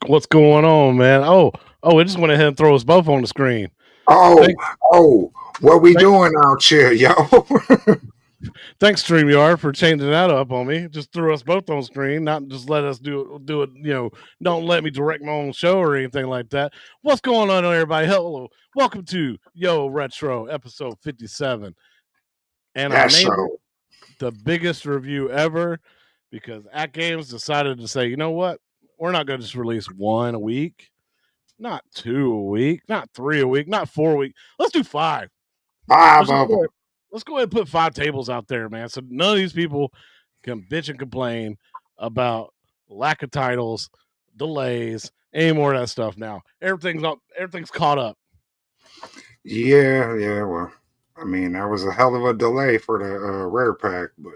What's going on, man? It just went ahead and throw us both on the screen. Oh, Thanks, what we thanks, doing out here, yo? thanks, StreamYard, for changing that up on me. Just threw us both on screen, not just let us do it. Don't let me direct my own show or anything like that. What's going on, everybody? Hello, welcome to Yo Retro episode 57, and I That's named it so. the biggest review ever because ATGAMES decided to say, you know what, we're not going to just release one a week. Not 2 a week, not 3 a week, not 4 a week. Let's do 5. Five Let's just of go them. ahead, let's go ahead and put 5 tables out there, man. So none of these people can bitch and complain about lack of titles, delays, any more of that stuff now. Everything's caught up. Yeah. Well, I mean, that was a hell of a delay for the rare pack, but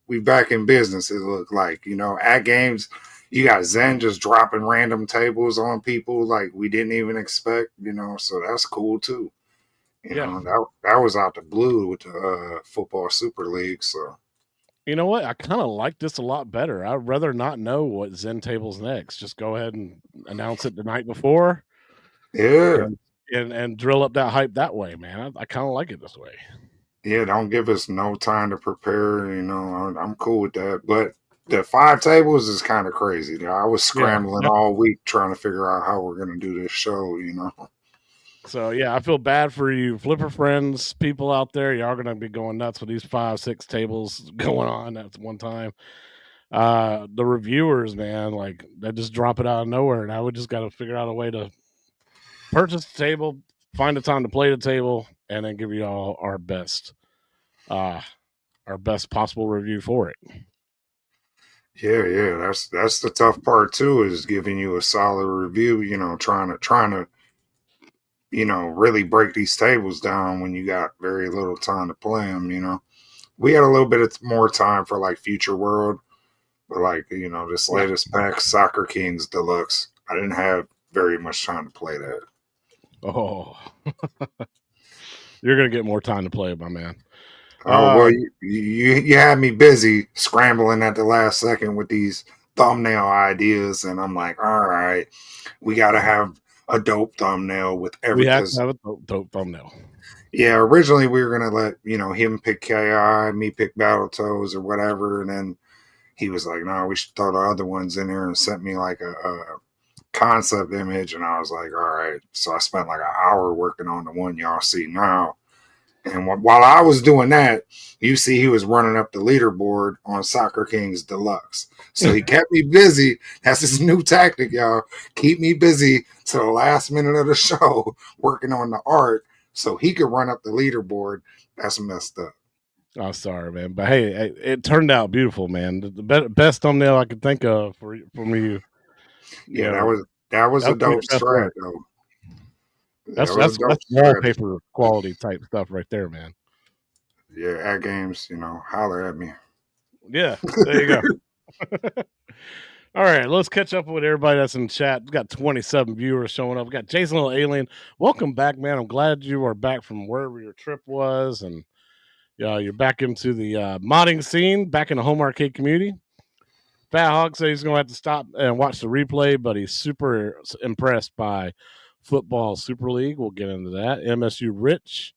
we back in business. It looked like at games, you got Zen just dropping random tables on people like we didn't even expect. So that's cool too. Yeah. That was out the blue with the football super league. So You know what? I kind of like this a lot better. I'd rather not know what Zen table's next. Just go ahead and announce it the night before yeah. and and drill up that hype that way, man. I kind of like it this way. Yeah, don't give us no time to prepare. I'm cool with that. But the 5 tables is kind of crazy. I was Yeah. scrambling all week trying to figure out how we're going to do this show. So yeah, I feel bad for you flipper friends, people out there. Y'all gonna be going nuts with these 5, 6 tables going on at one time. The reviewers, man, like they just drop it out of nowhere, and I would just got to figure out a way to purchase the table, find a time to play the table, and then give you all uh, our best possible review for it. Yeah. That's the tough part too, is giving you a solid review. Trying to really break these tables down when you got very little time to play them. We had a little bit of more time for like Future World. But this Yeah. latest pack, Soccer Kings Deluxe, I didn't have very much time to play that. Oh, you're gonna get more time to play it, my man. Oh well, you had me busy scrambling at the last second with these thumbnail ideas, and I'm like, all right, we got to have a dope thumbnail with We have because to have a dope thumbnail. yeah, originally we were gonna let him pick KI, me pick Battletoads or whatever, and then he was like, no, we should throw the other ones in there, and sent me like a concept image, and I was like, all right. So I spent like an hour working on the one y'all see now. And while I was doing that, you see he was running up the leaderboard on Soccer Kings Deluxe. So he kept me busy. That's his new tactic, y'all. Keep me busy to the last minute of the show working on the art so he could run up the leaderboard. That's messed up. Oh, sorry, man. But hey, it turned out beautiful, man. The best thumbnail I could think of from you. You Yeah, know, that was that a was one of dope your best strat work. though. That That's was a that's dope that's strategy. wallpaper quality type stuff right there, man. Yeah, at games, holler at me. Yeah, there you go. All right, let's catch up with everybody that's in chat. We got 27 viewers showing up. We got Jason Little Alien. Welcome back, man. I'm glad you are back from wherever your trip was, and you're back into the modding scene, back in the home arcade community. Fat Hog says he's going to have to stop and watch the replay, but he's super impressed by Football Super League. We'll get into that. MSU Rich,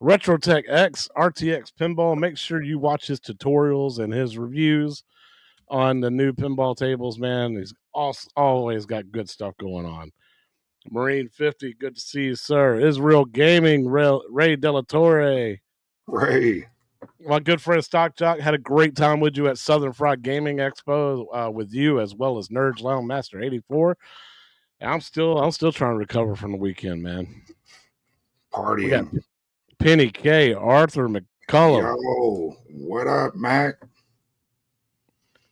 RetroTech X, RTX Pinball. Make sure you watch his tutorials and his reviews on the new pinball tables, man. He's always got good stuff going on. Marine 50, good to see you, sir. Israel Gaming, Ray Delatorre. Ray. My good friend Stock Jock had a great time with you at Southern Fried Gaming Expo with you, as well as Nerds Lounge Master 84. And I'm still trying to recover from the weekend, man. We got Partying. Penny K, Arthur McCullum. Yo, what up, Mac?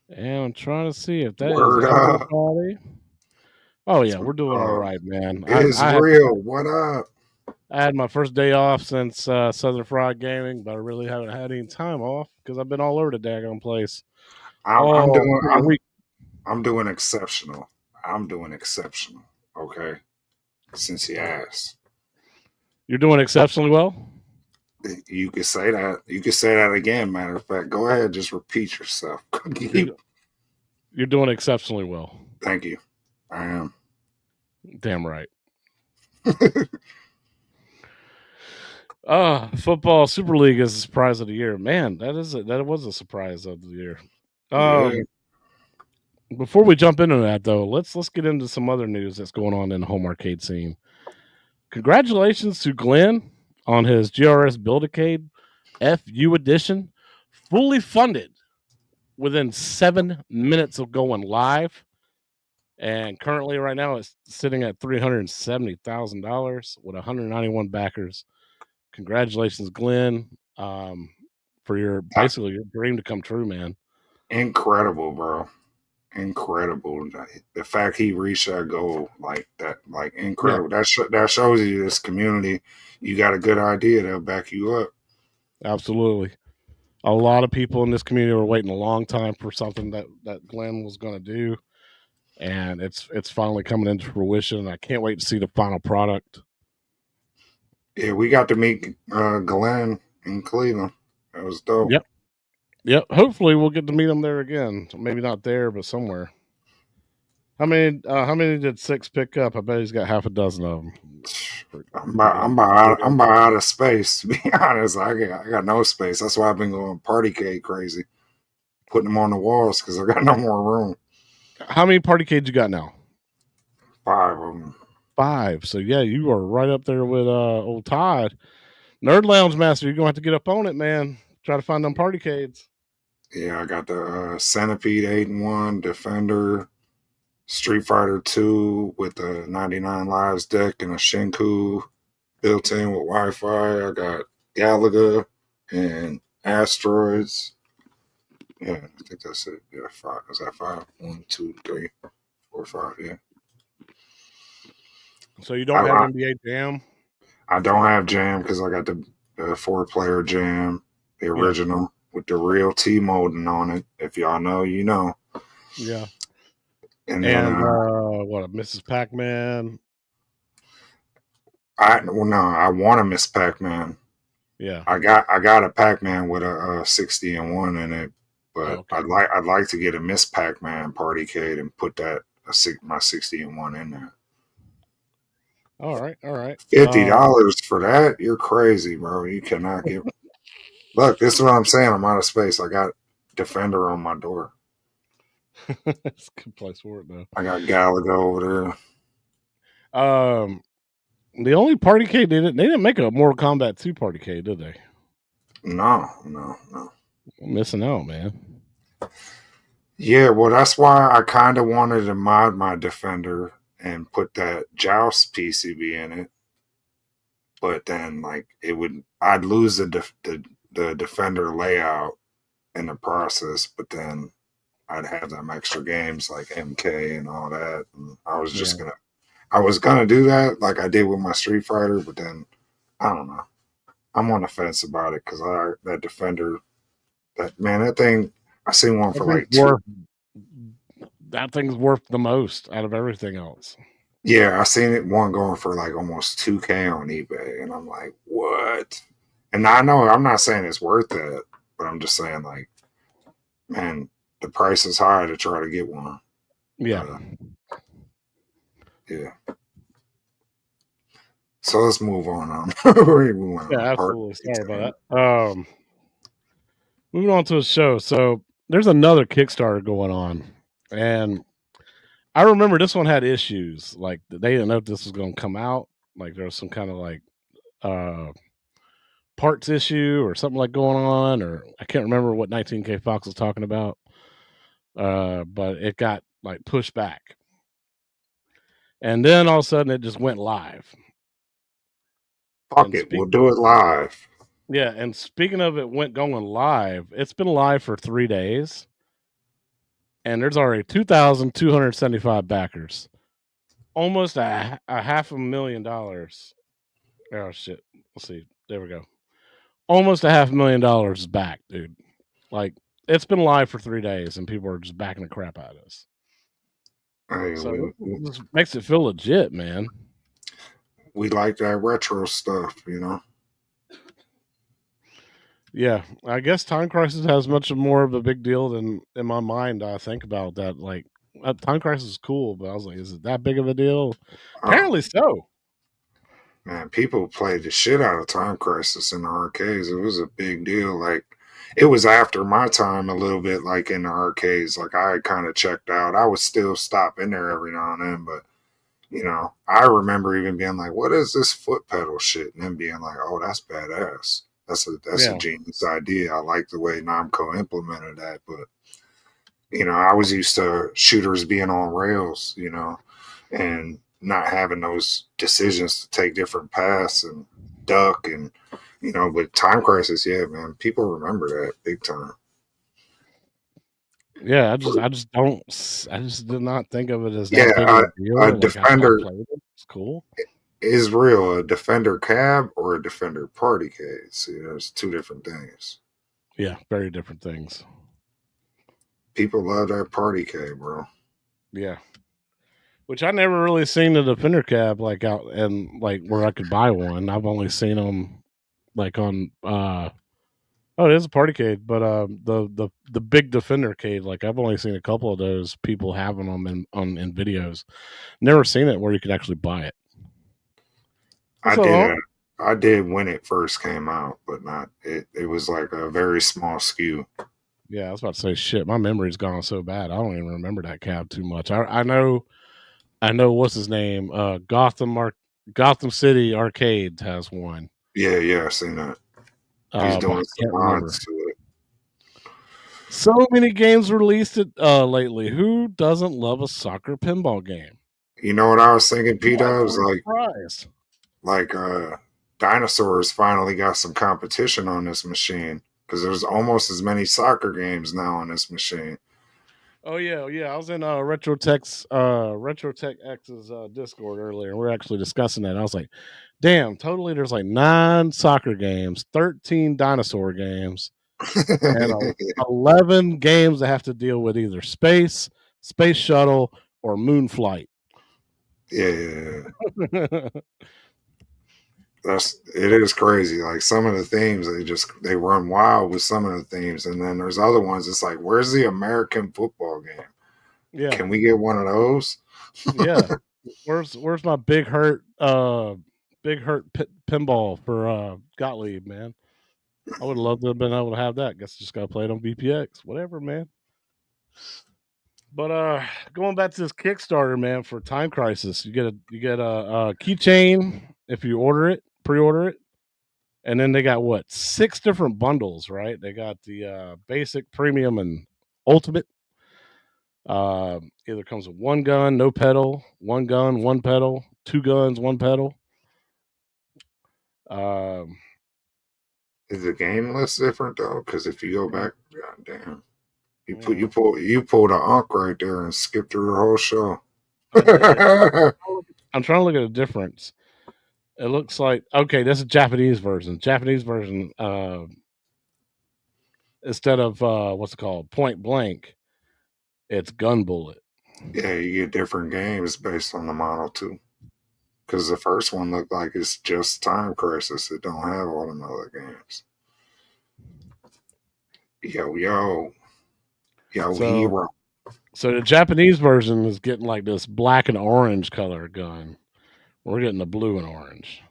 And I'm trying to see if that is Word up. everybody. Oh yeah, we're doing all right, man. It's I have real. What up? I had my first day off since Southern Fried Gaming, but I really haven't had any time off because I've been all over the daggone place I'm all doing freaking week. I'm doing exceptional. I'm doing exceptional. Okay, since you asked, You're doing exceptionally well. you could say that. You could say that again. Matter of fact, go ahead. Just repeat yourself. You're, you're doing exceptionally well. Thank you. I am. Damn right. Football Super League is the surprise of the year. Man, that was a surprise of the year. Yeah. Before we jump into that though, let's get into some other news that's going on in the home arcade scene. Congratulations to Glenn on his GRS BUILDACADE FU edition, fully funded within 7 minutes of going live. And currently, right now, it's sitting at $370,000 with 191 backers. Congratulations, Glenn, for your basically your dream to come true, man. Incredible, bro. Incredible. The fact he reached that goal like that, like incredible. Yeah, That shows you this community. You got a good idea. They'll back you up. absolutely. A lot of people in this community were waiting a long time for something that Glenn was going to do, and it's finally coming into fruition. I can't wait to see the final product. Yeah, we got to meet Glenn in Cleveland. That was dope. Yep, yep. Hopefully, we'll get to meet him there again. Maybe not there, but somewhere. How many did Six pick up? I bet he's got half a dozen of them. I'm about out of space. To be honest, I got no space. That's why I've been going party cake crazy, putting them on the walls because I got no more room. How many party cades you got now? 5 of them. 5. So yeah, you are right up there with old Todd. Nerd Lounge Master, you're gonna have to get up on it, man. Try to find them party cades. Yeah, I got the Centipede 8-1, Defender, Street Fighter 2 with the 99 Lives deck and a Shinku built in with Wi-Fi. I got Galaga and Asteroids. Yeah, I think that's it. Yeah, 5. Is that 5? 1, 2, 3, 4, 5. Yeah. So you don't have I, NBA Jam? I don't have Jam because I got the 4-player Jam, the original with the real T molding on it. If y'all know, you know. Yeah. And then what, Mrs. Pac-Man? I want a Miss Pac-Man. Yeah. I got a Pac-Man with a 60-1 in it, but Okay. I'd like to get a Miss Pac-Man party cade and put that my 60-1 in there. All right. $50 for that? You're crazy, bro. You cannot get. Look, this is what I'm saying. I'm out of space. I got Defender on my door. It's a good place for it though. I got Galaga over there. The only party cade they didn't make a Mortal Kombat 2 party cade, did they? No. I'm missing out, man. Yeah, well, that's why I kind of wanted to mod my Defender and put that Joust PCB in it. But then, like, I'd lose the Defender layout in the process. But then I'd have them extra games like MK and all that. And I was just gonna do that like I did with my Street Fighter. But then I don't know. I'm on the fence about it because that Defender, that thing. I seen one for like that thing's worth the most out of everything else. Yeah, I seen it one going for like almost 2K on eBay, and I'm like, what? And I know I'm not saying it's worth it, but I'm just saying like, man, the price is high to try to get one. Yeah. Yeah. So let's move on. Yeah, absolutely. Sorry about that. Moving on to the show. So there's another Kickstarter going on, and I remember this one had issues. Like they didn't know if this was going to come out. Like there was some kind of like parts issue or something like going on, or I can't remember what 19K Fox was talking about. But it got like pushed back, and then all of a sudden it just went live. Fuck it, we'll do it live. Yeah, and speaking of it going live, it's been live for 3 days, and there's already 2,275 backers, almost a $500,000 Oh shit. Let's see. There we go. Almost $500,000 is back, dude. Like it's been live for 3 days and people are just backing the crap out of us. Hey, So this makes it feel legit, man. we like that retro stuff, you know. Yeah, I guess Time Crisis has much more of a big deal than in my mind. I think about that. Like, Time Crisis is cool, but I was like, is it that big of a deal? Oh Apparently so. man, people played the shit out of Time Crisis in the arcades. It was a big deal. Like, it was after my time a little bit, like in the arcades. Like, I had kind of checked out. I would still stop in there every now and then, but you know, I remember even being like, "What is this foot pedal shit?" And then being like, "Oh, that's badass. That's a Yeah, genius idea. I like the way Namco implemented that." But you know, I was used to shooters being on rails, you know, and not having those decisions to take different paths and duck and you know, but Time Crisis, yeah, man, people remember that big time. yeah. I just did not think of it as Yeah, that big of a a deal. Like I Defender played it. It's cool. is real. A Defender cab or a Defender party case. See, there's two different things. Yeah, very different things. People love that party cab, bro. Yeah, which I never really seen the Defender cab like out and like where I could buy one. I've only seen them like on Oh, it is a party cade, but the big Defender cade, like I've only seen a couple of those people having them in videos. Never seen it where you could actually buy it. I What's did up? a, I did when it first came out, but not it. It was like a very small skew. Yeah, I was about to say shit. My memory's gone so bad. I don't even remember that cab too much. I know what's his name. Gotham City Arcade has one. Yeah, yeah, I seen that. He's But I doing some can't remember. mods to it. So many games released lately. Who doesn't love a soccer pinball game? You know what I was thinking, P Why Dubs? are you surprised? Like dinosaurs finally got some competition on this machine because there's almost as many soccer games now on this machine. Oh yeah, yeah. I was in Retrotech X's Discord earlier, and we are actually discussing that. I was like, "Damn, totally." There's like 9 soccer games, 13 dinosaur games, and 11 games that have to deal with either space shuttle, or moon flight. Yeah, yeah, yeah. It is crazy. Like some of the themes, they run wild with some of the themes, and then there's other ones. It's like, where's the American football game? Yeah, Can we get one of those? yeah. Where's my big hurt pinball for Gottlieb, man? I would love to have been able to have that. Guess just gotta play it on VPX. Whatever, man. But going back to this Kickstarter, man, for Time Crisis, you get a keychain if you pre-order it, and then they got what 6 different bundles, right? They got the basic, premium, and ultimate. Either comes with 1 gun, no pedal, 1 gun, 1 pedal, 2 guns, 1 pedal. Um, Is the game list different though? Because if you go back, god damn, mm, you pulled a unk right there and skipped through the whole show. I did. I'm trying to look at the difference. It looks like okay, that's a Japanese version. Japanese version, instead of what's it called, point blank, it's gun bullet. Yeah, you get different games based on the model too. Because the first one looked like it's just Time Crisis. It don't have all the other games. Yo, yo, yo, So hero. so the Japanese version is getting like this black and orange color gun. We're getting the blue and orange.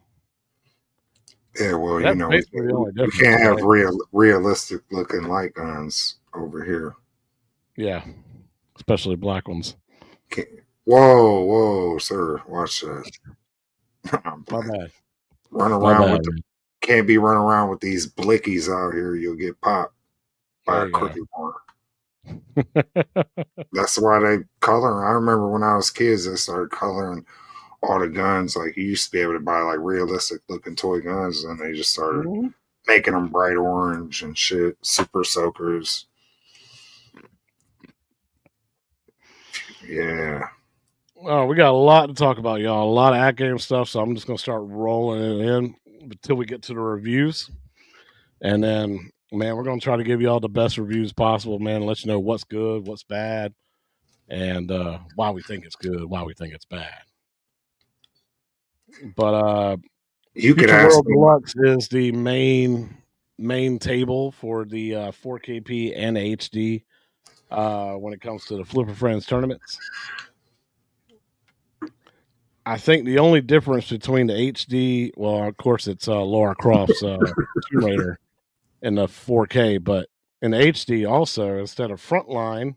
Yeah, well, you That's know, basically the only we difference, can't have right? realistic looking light guns over here. Yeah, especially black ones. Can't, whoa, whoa, sir, watch that. I'm My playing. bad. Run My around bad, with the man. can't be running around with these blickies out here. You'll get popped by There a you crooked one. go. That's why they color. I remember when I was kids, they started coloring all the guns. Like you used to be able to buy like realistic looking toy guns, and they just started Mhm. making them bright orange and shit. Super soakers. Yeah. Oh, we got a lot to talk about, y'all. A lot of ATGAMES stuff, so I'm just gonna start rolling it in until we get to the reviews, and then, man, we're gonna try to give y'all the best reviews possible, man. Let you know what's good, what's bad, and why we think it's good, why we think it's bad. But You could Future ask World me. Deluxe is the main table for the 4KP and HD when it comes to the Flipper Friends tournaments. I think the only difference between the HD, well, of course, it's Laura Croft's Tomb Raider in the 4K, but in the HD also, instead of Frontline,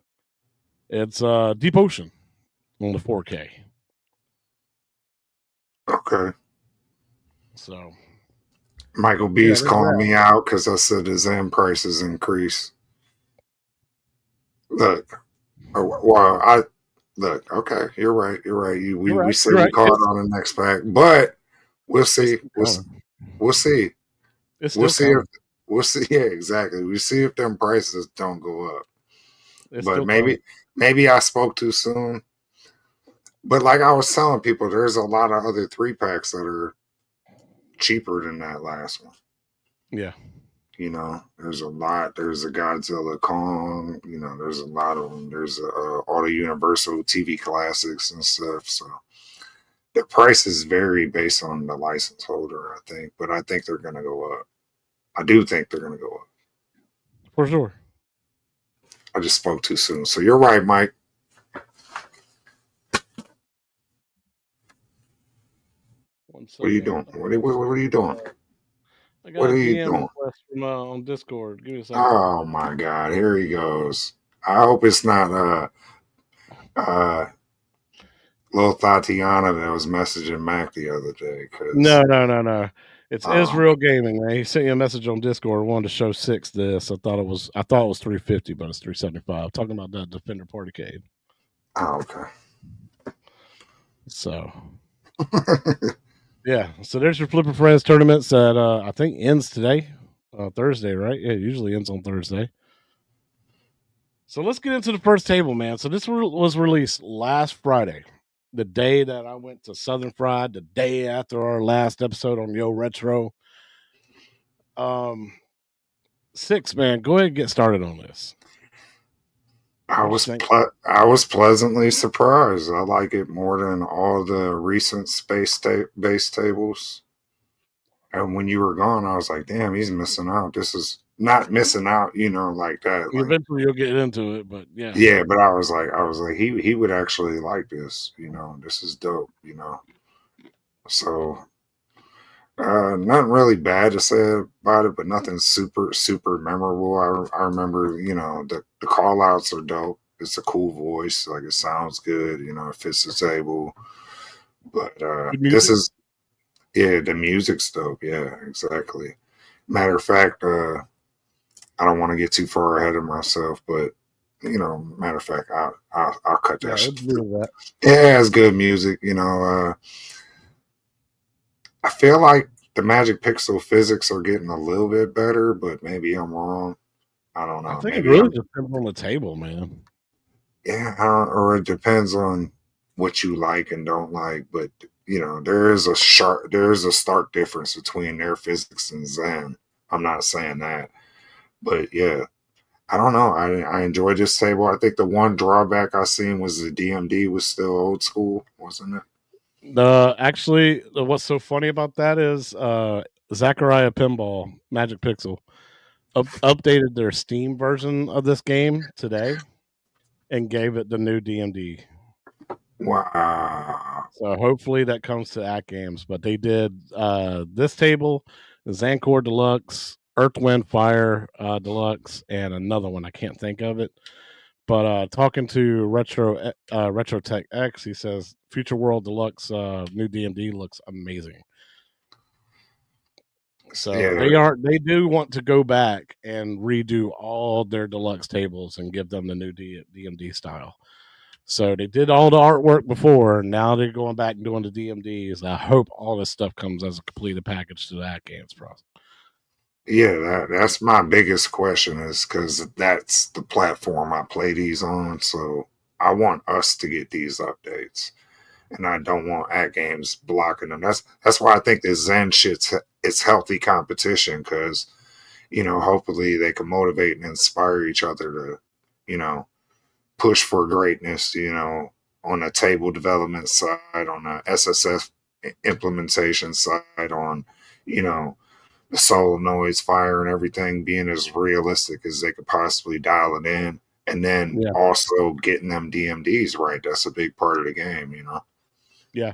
it's Deep Ocean on the 4K. Okay. So, Michael yeah, B's there's calling that. me out because I said his end prices increase. Look, well, I look. Okay, you're right. You're right. You're We right. say You're we right. caught on the next pack, but we'll It's see. still coming. We'll see. It's We'll still see if coming. we'll see. Yeah, exactly. We see if them prices don't go up. It's But still coming. maybe I spoke too soon. But like I was telling people, there's a lot of other 3 packs that are cheaper than that last one. Yeah. There's a lot. There's a Godzilla Kong. There's a lot of them. There's all the Universal TV classics and stuff. So the prices vary based on the license holder, I think. But I think they're going to go up. I do think they're going to go up. For sure. I just spoke too soon. So you're right, Mike. One What are you second. doing? What are you doing? I What got a are you DM doing? request from on Discord. Give me a second. Oh my God! Here he goes. I hope it's not uh little Tatiana that was messaging Mac the other day. No, Because no, no, no. It's oh, Israel Gaming, man. He sent you a message on Discord. Wanted to show six this. I thought it was 350, but it's 375. Talking about that Defender Partycade. okay. So yeah. So there's your Flipper Friends tournaments that I think ends today. Thursday, right? Yeah, it usually ends on Thursday. So let's get into the first table, man. So this was released last Friday, the day that I went to Southern Fried, the day after our last episode on Yo Retro. Um, Six, man, go ahead and get started on this. What you think? I was pleasantly surprised. I like it more than all the recent base tables. And when you were gone, I was like, damn, he's missing out. This is not missing out, like that. Like, Eventually, you'll get into it, but yeah, yeah, but I was like, he would actually like this. This is dope. So nothing really bad to say about it, but nothing super super memorable. I remember, the call outs are dope. It's a cool voice, like it sounds good. It fits the table. But good this music. is yeah, the music's dope. Yeah, exactly. Matter of fact, I don't want to get too far ahead of myself, but matter of fact, I'll cut that Yeah, shit. it's really that. Yeah, it's good music. I feel like the Magic Pixel physics are getting a little bit better, but maybe I'm wrong. I don't I know. think it Maybe really I'm depends on the table, man. yeah, or it depends on what you like and don't like. But there is a stark difference between their physics and Zen. I'm not saying that, but yeah, I don't know. I enjoyed this table. I think the one drawback I seen was the DMD was still old school, wasn't it? What's so funny about that is Zachariah Pinball Magic Pixel updated their Steam version of this game today and gave it the new DMD. Wow. So hopefully that comes to Act Games. But they did this table, Zancor Deluxe, Earth Wind Fire Deluxe, and another one I can't think of it. But talking to Retro Tech X, he says Future World Deluxe new DMD looks amazing. So Yeah, they do want to go back and redo all their deluxe tables and give them the new DMD style. So they did all the artwork before. Now they're going back and doing the DMDs. I hope all this stuff comes as a completed package to that games process. yeah. That's my biggest question is because that's the platform I play these on. So I want us to get these updates. and I don't want ATGAMES blocking them. That's why I think this Zen shit's it's healthy competition because hopefully they can motivate and inspire each other to push for greatness. On the table development side, on the SSF implementation side, on the solenoids, fire, and everything being as realistic as they could possibly dial it in. And then Yeah. also getting them DMDs right. That's a big part of the game, Yeah.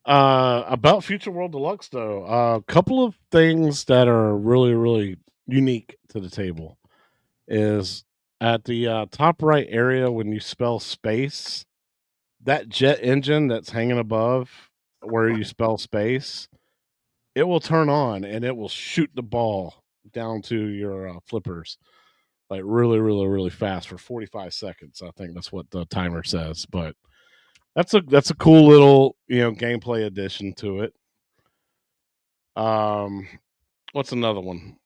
About Future World Deluxe, though, a couple of things that are really, really unique to the table is at the top right area when you spell space, that jet engine that's hanging above where you spell space, it will turn on and it will shoot the ball down to your flippers like really, really, really fast for 45 seconds. I think that's what the timer says, but that's a cool little gameplay addition to it. What's another one?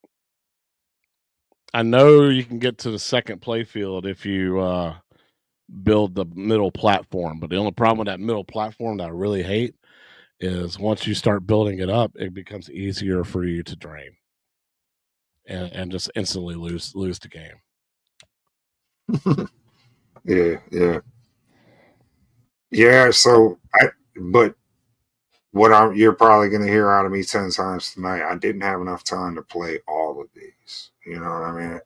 I know you can get to the second playfield if you build the middle platform, but the only problem with that middle platform that I really hate is once you start building it up, it becomes easier for you to drain and just instantly lose the game. Yeah. So but you're probably going to hear out of me 10 times tonight. I didn't have enough time to play all of these. You know what I mean?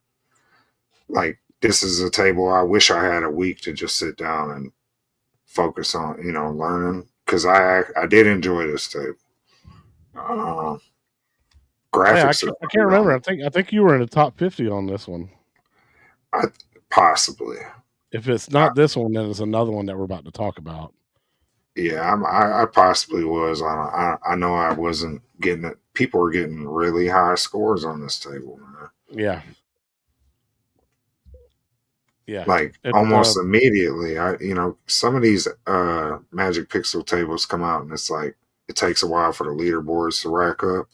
Like, this is a table I wish I had a week to just sit down and focus on, learning. Because I did enjoy this table. Graphics I can't remember. I think you were in the top 50 on this one. Possibly. If it's not this one, then it's another one that we're about to talk about. Yeah, I possibly was. I know I wasn't getting it. People were getting really high scores on this table, man. Yeah. Yeah. Like It's, almost immediately. Some of these Magic Pixel tables come out and it's like it takes a while for the leaderboards to rack up.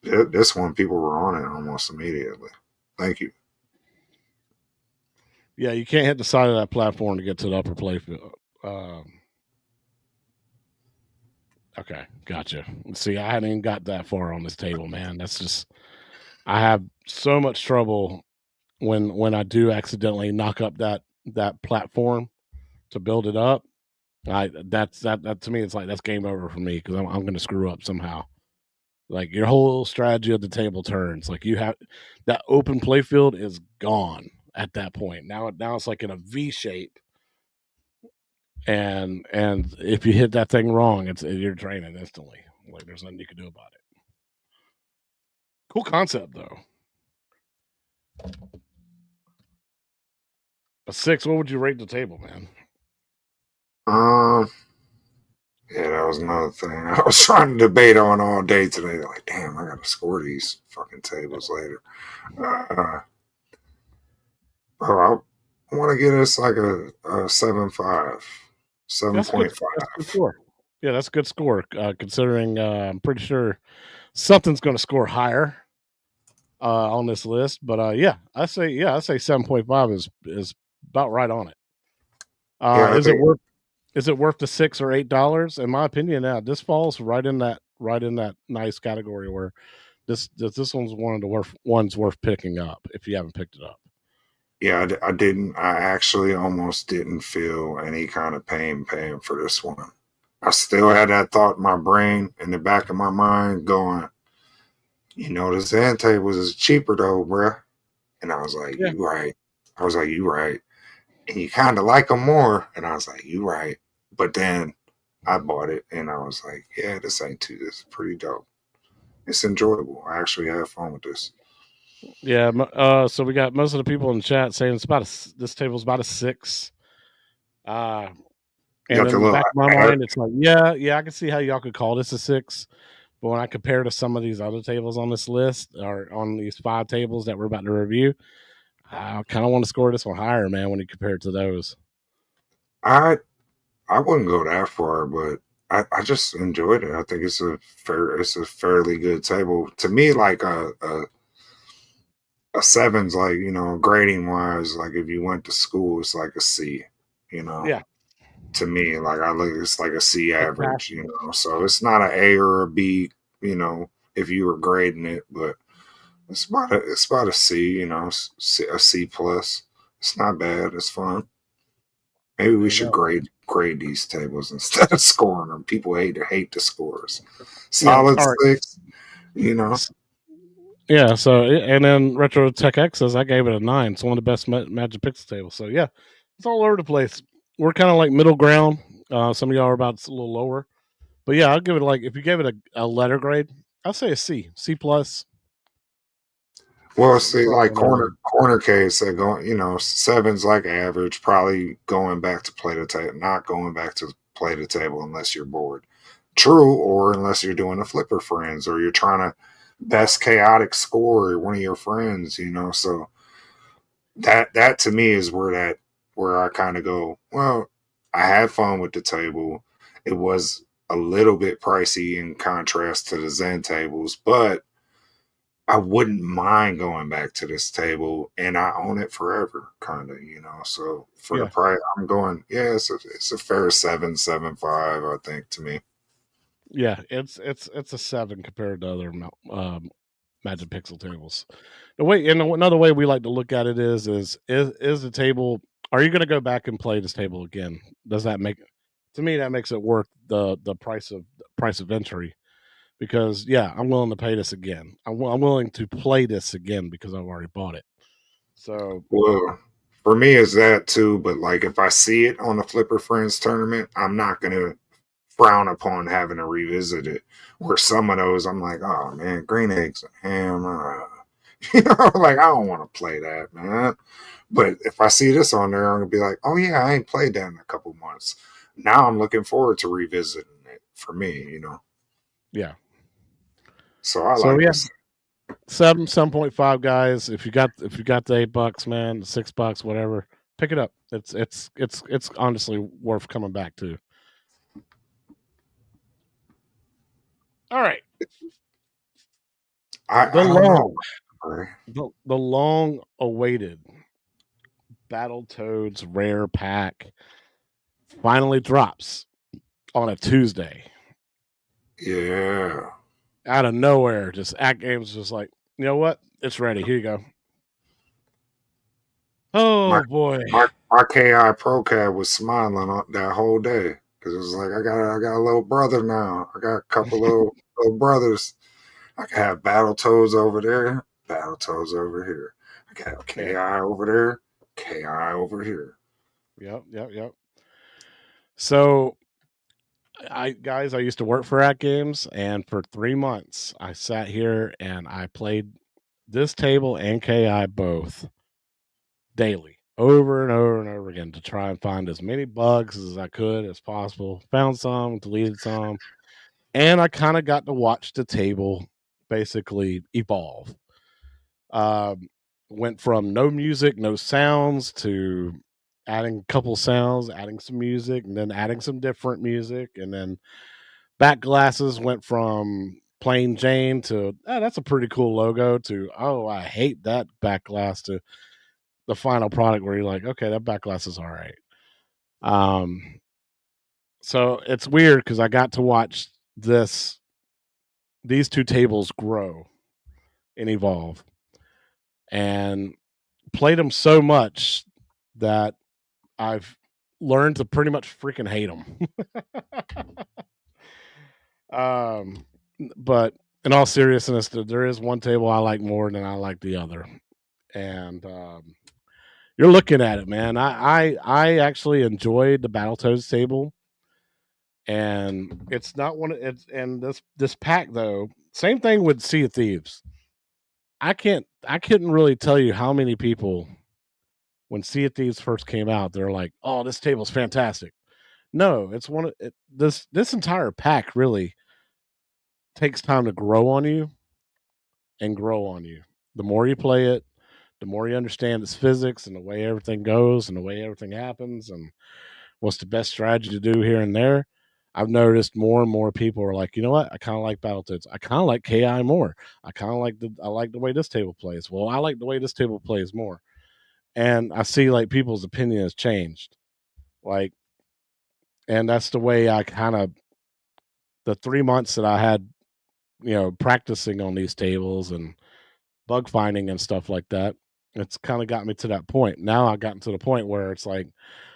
This one, people were on it almost immediately. Thank you. Yeah, you can't hit the side of that platform to get to the upper playfield. Okay, gotcha. See, I hadn't even got that far on this table, man. That's just I have so much trouble when I do accidentally knock up that platform to build it up. That to me, it's like that's game over for me because I'm going to screw up somehow. Like your whole strategy of the table turns. Like you have that open playfield is gone at that point. Now it's like in a V shape, and if you hit that thing wrong, you're draining instantly. Like there's nothing you can do about it. Cool concept though. A 6. What would you rate the table, man? Yeah, that was another thing I was trying to debate on all day today. Like, damn, I got to score these fucking tables later. Bro, I want to get us like a 7.5, 7.5. Yeah, that's a good score. Considering I'm pretty sure something's going to score higher on this list. But I say 7.5 is about right on it. Is it worth the $6 or $8? In my opinion, this falls right in that nice category where this one's one of the ones worth picking up if you haven't picked it up. Yeah, I didn't. I actually almost didn't feel any kind of pain paying for this one. I still had that thought in my brain, in the back of my mind, going, the Zen tables is cheaper though, bruh. And I was like, Yeah. you right. I was like, you right. And you kind of like them more. And I was like, you right. But then I bought it and I was like, yeah, this is pretty dope. It's enjoyable. I actually have fun with this. Yeah. So we got most of the people in the chat saying this table's about a 6. And in the back of my mind, it's like, yeah, I can see how y'all could call this a 6. But when I compare to some of these other tables on this list or on these 5 tables that we're about to review, I kind of want to score this one higher, man, when you compare it to those. I wouldn't go that far, but I just enjoyed it. I think it's a fairly good table. To me, like a 7's like, grading wise, like if you went to school, it's like a C, Yeah. to me. Like I look, it's like a C It's average, you passable. know. So it's not an A or a B, you know, if you were grading it, but it's about a C, you know, a C plus. It's not bad. It's fun. Maybe we There you should go. grade these tables instead of scoring them. People hate the scores. Yeah. Solid All right. six, you know. Yeah. So and then Retro Tech X says I gave it a 9. It's one of the best Magic Pixel tables. So yeah, it's all over the place. We're kind of like middle ground. Some of y'all are about a little lower, but yeah, I'll give it like if you gave it a letter grade, I'll say a C, C plus. Well, see, Across like the board. corner case, they're going, you know, seven's like average. Probably going back to play the table, not going back to play the table unless you're bored. True, or unless you're doing a flipper friends, or you're trying to best chaotic score one of your friends, you know. So that to me is where I kind of go. Well, I had fun with the table. It was a little bit pricey in contrast to the Zen tables, but I wouldn't mind going back to this table, and I own it forever, kind of, you know. So for the Yeah. price, I'm going. Yeah, it's a fair 7.75, I think, to me. Yeah, it's a 7 compared to other Magic Pixel tables. The way and another way we like to look at it is the table. Are you going to go back and play this table again? Does that make to me that makes it worth the price of entry? Because yeah, I'm willing to pay this again. I'm willing to play this again because I've already bought it. So Well, for me, it's that too. But like, if I see it on the Flipper Friends tournament, I'm not gonna frown upon having to revisit it. Where some of those, I'm like, oh man, green eggs and ham. You know, like I don't want to play that, man. But if I see this on there, I'm gonna be like, oh yeah, I ain't played that in a couple months. Now I'm looking forward to revisiting it for me, you know. yeah, So I so like yeah, this. 7.5 guys. If you got the $8, man, $6, whatever, pick it up. It's honestly worth coming back to. All right. The I don't know. long, the long awaited Battletoads rare pack finally drops on a Tuesday Yeah. out of nowhere. Just AtGames just like, you know what? It's ready. Here you go. My Oh boy. my KI Pro Cab was smiling on that whole day because it was like I got a little brother now. I got a couple little brothers. I can have Battletoads over there, Battletoads over here. I got Yeah. KI over there, KI over here. Yep. So I used to work for AtGames, and for 3 months I sat here and I played this table and KI both daily, over and over and over again to try and find as many bugs as I could as possible. Found some, deleted some, and I kind of got to watch the table basically evolve. Um, Went from no music, no sounds to adding a couple sounds, adding some music, and then adding some different music, and then back glasses went from plain Jane to oh, that's a pretty cool logo to oh, I hate that back glass to the final product where you're like, okay, that back glass is all right. Um, so it's weird because I got to watch this these two tables grow and evolve and played them so much that I've learned to pretty much freaking hate them. um, but in all seriousness, there is one table I like more than I like the other, and you're looking at it, man. I actually enjoyed the Battletoads table, and it's not one. It's and this pack though. Same thing with Sea of Thieves. I couldn't really tell you how many people when Sea of Thieves first came out, they're like, "Oh, this table's fantastic." No, it's one of this entire pack really takes time to grow on you and grow on you. The more you play it, the more you understand its physics and the way everything goes and the way everything happens and what's the best strategy to do here and there. I've noticed more and more people are like, you know what? I kind of like Battletoads. I kind of like KI more. I like the way this table plays. Well, I like the way this table plays more. And I see like people's opinion has changed. Like And that's the way I kind of the 3 months that I had, practicing on these tables and bug finding and stuff like that, it's kind of got me to that point. Now I've gotten to the point where it's like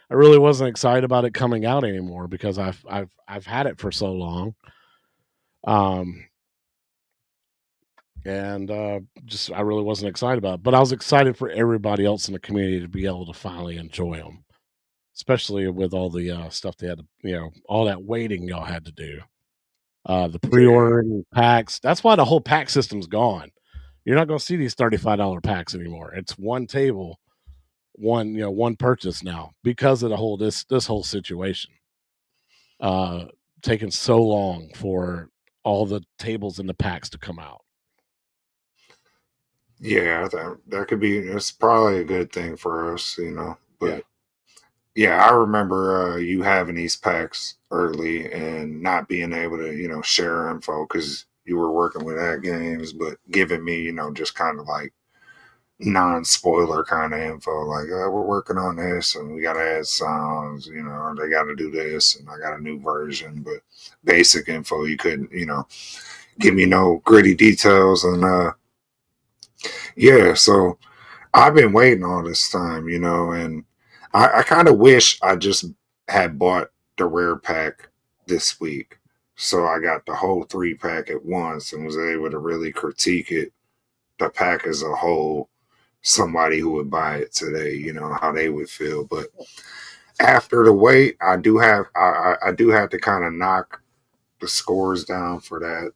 I really wasn't excited about it coming out anymore because I've had it for so long. Um and just I really wasn't excited about it, but I was excited for everybody else in the community to be able to finally enjoy them, especially with all the stuff they had to, all that waiting y'all had to do. The Yeah, pre-ordering packs. That's why the whole pack system's gone. You're not going to see these $35 packs anymore. It's one table, one purchase now because of the whole this whole situation. Uh, taking so long for all the tables and the packs to come out. yeah, that could be. It's probably a good thing for us, you know. Yeah, But yeah, I remember you having these packs early and not being able to, share info because you were working with ATGAMES, but giving me, just kind of like non-spoiler kind of info, like we're working on this and we got to add songs, or they got to do this and I got a new version, but basic info you couldn't, give me no gritty details. And yeah, so I've been waiting all this time, and I kind of wish I just had bought the rare pack this week. So I got the whole 3 pack at once and was able to really critique it, the pack as a whole. Somebody who would buy it today, how they would feel. But after the wait, I do have to kind of knock the scores down for that.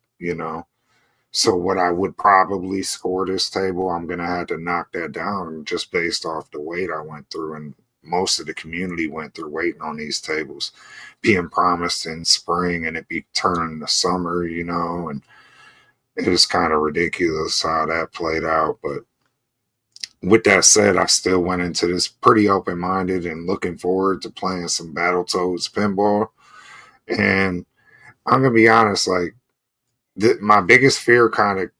So what I would probably score this table, I'm gonna have to knock that down just based off the wait I went through, and most of the community went through waiting on these tables, being promised in spring, and it be turning to summer, and it is kind of ridiculous how that played out. But with that said, I still went into this pretty open minded and looking forward to playing some Battletoads pinball. And I'm gonna be honest, like my biggest fear kind of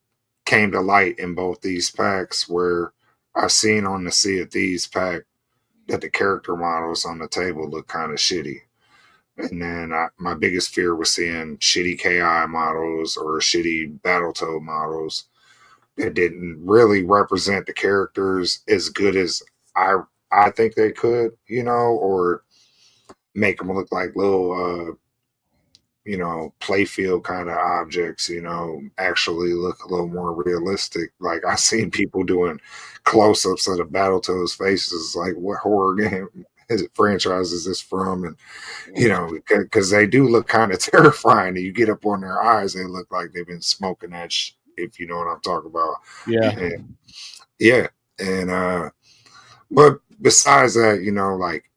came to light in both these packs, where I seen on the Sea of Thieves pack that the character models on the table look kind of shitty. And then my biggest fear was seeing shitty KI models or shitty Battletoad models that didn't really represent the characters as good as I I think they could, or make them look like little playfield kind of objects, actually look a little more realistic. Like I seen people doing close-ups of the Battletoads faces, like what horror game franchise is this from? And because they do look kind of terrifying. And you get up on their eyes, they look like they've been smoking that if you know what I'm talking about. yeah, And yeah. And but besides that, like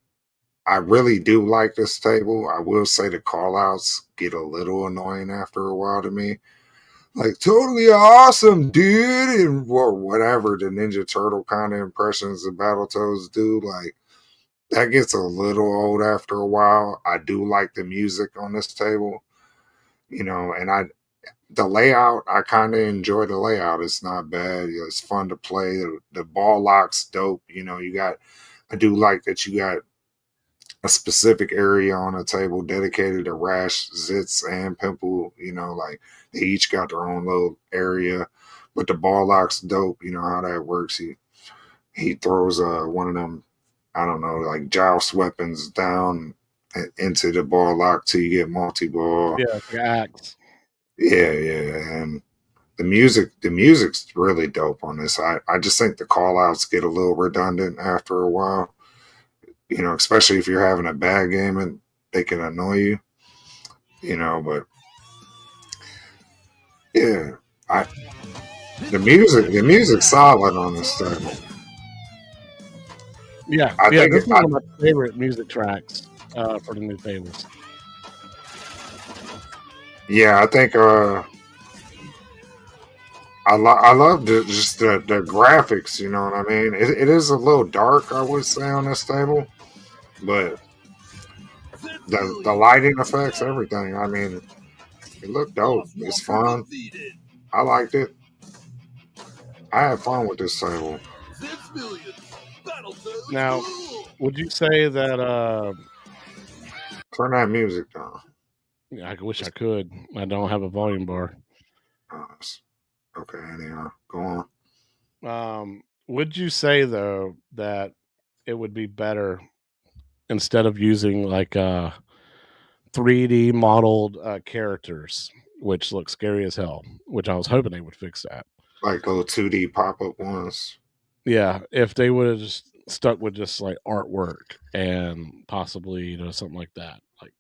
I really do like this table. I will say the call outs get a little annoying after a while to me. Like totally awesome, dude, and or whatever the Ninja Turtle kind of impressions the Battletoads do. Like that gets a little old after a while. I do like the music on this table, and the layout, I kind of enjoy the layout. It's not bad. It's fun to play. The ball lock's dope. I do like that you got a specific area on a table dedicated to rash, zits, and pimple. Like they each got their own little area. But the ball lock's dope. You know how that works. He throws one of them, I don't know, like joust weapons down into the ball lock till you get multi ball. yeah, the axe. Yeah, yeah, and the music's really dope on this. I just think the call outs get a little redundant after a while. Especially if you're having a bad game and they can annoy you. But yeah, I the music's solid on this stuff. Yeah, I yeah. think This is I one of my favorite music tracks for the new tables. yeah, I think I love just the graphics, you know what I mean? It is a little dark, I would say, on this table, but the lighting effects, everything. I mean, it looked dope. It's fun. I liked it. I had fun with this table. Now, would you say that turn that music down. Yeah, I wish I could. I don't have a volume bar. Okay, anyhow, go on. Would you say though that it would be better instead of using like 3D modeled characters, which look scary as hell, which I was hoping they would fix that. Like little 2D pop up ones. Yeah, if they would have just stuck with just like artwork and possibly, something like that. Like,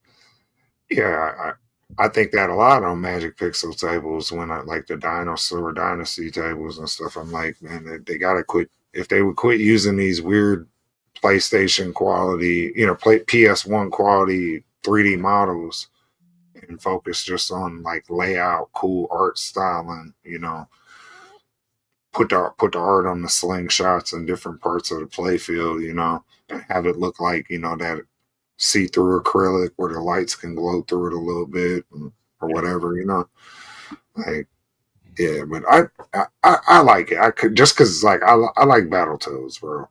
Yeah, I think that a lot on Magic Pixel tables when I like the Dinosaur Dynasty tables and stuff. I'm like, man, they gotta quit. If they would quit using these weird PlayStation quality, PS1 quality 3D models and focus just on like layout, cool art styling, put the art on the slingshots and different parts of the playfield, and have it look like, that see-through acrylic where the lights can glow through it a little bit or whatever, like, yeah, but I like it. I could, just because it's like I like Battletoads, bro.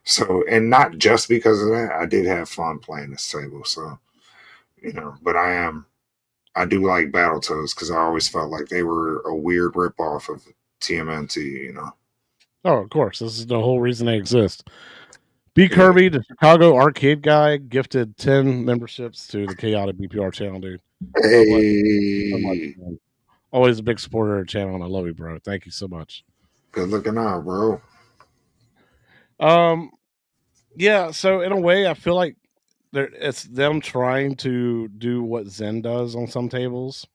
So, and not just because of that, I did have fun playing this table. So, but I do like Battletoads because I always felt like they were a weird ripoff of TMNT. oh, of course, this is the whole reason they exist. B. Yeah. Kirby, the Chicago arcade guy, gifted 10 memberships to the Chaotic BPR channel, dude. So much, Hey, man. Always a big supporter of the channel, and I love you, bro. Thank you so much. good looking out, bro. Yeah. So in a way, I feel like it's them trying to do what Zen does on some tables,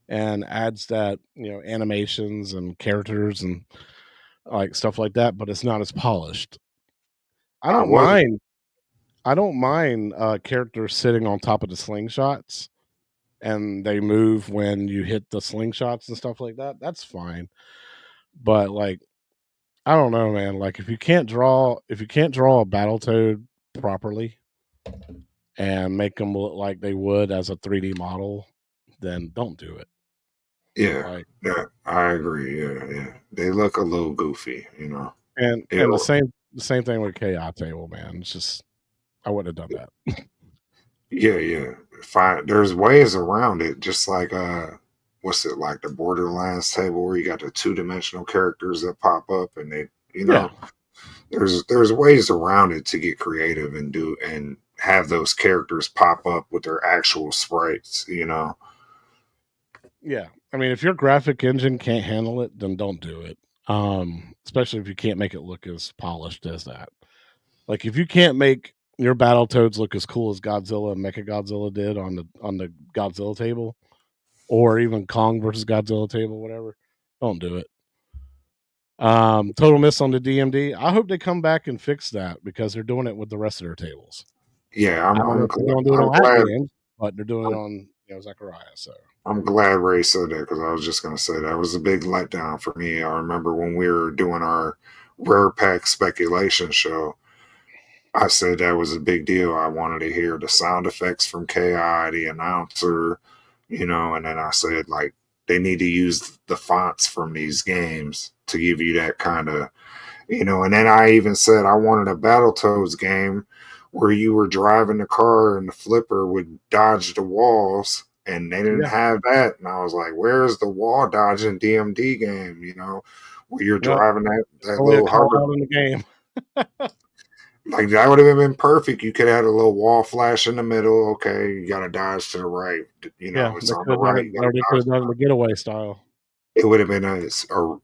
and adds that animations and characters and like stuff like that, but it's not as polished. I I don't was mind. I don't mind characters sitting on top of the slingshots and they move when you hit the slingshots and stuff like that. That's fine. But like, I don't know, man. Like if you can't draw a Battletoad properly and make them look like they would as a 3D model, then don't do it. Yeah, Like, yeah, I agree. Yeah, yeah. They look a little goofy, and the same thing with KI table, man. It's just I wouldn't have done that. Yeah, yeah. Fine. There's ways around it, just like what's it like the Borderlands table where you got the two-dimensional characters that pop up and they, Yeah, there's ways around it to get creative and do and have those characters pop up with their actual sprites. yeah. I mean, if your graphic engine can't handle it, then don't do it. Especially if you can't make it look as polished as that. Like if you can't make your Battletoads look as cool as Godzilla and Mechagodzilla did on the Godzilla table, or even Kong versus Godzilla table, whatever, don't do it. Total miss on the DMD. I hope they come back and fix that because they're doing it with the rest of their tables. Yeah, I don't know if they're going to do it I'm on At glad Games, but they're doing it I'm, on Zachariah. So I'm glad Ray said that because I was just gonna say that was a big letdown for me. I remember when we were doing our rare pack speculation show. I said that was a big deal. I wanted to hear the sound effects from KI, the announcer, and then I said, like, they need to use the fonts from these games to give you that kind of, and then I even said I wanted a Battletoads game where you were driving the car and the flipper would dodge the walls, and they didn't yeah, have that. And I was like, where's the wall dodging DMD game, where you're no, driving that only a little call hover. out in the game. Like that would have been perfect. You could have had a little wall flash in the middle. Okay, you got to dodge to the right. Yeah, It's they on could the have done right. it, You got or to they could dodge. have done it the getaway style. It would have been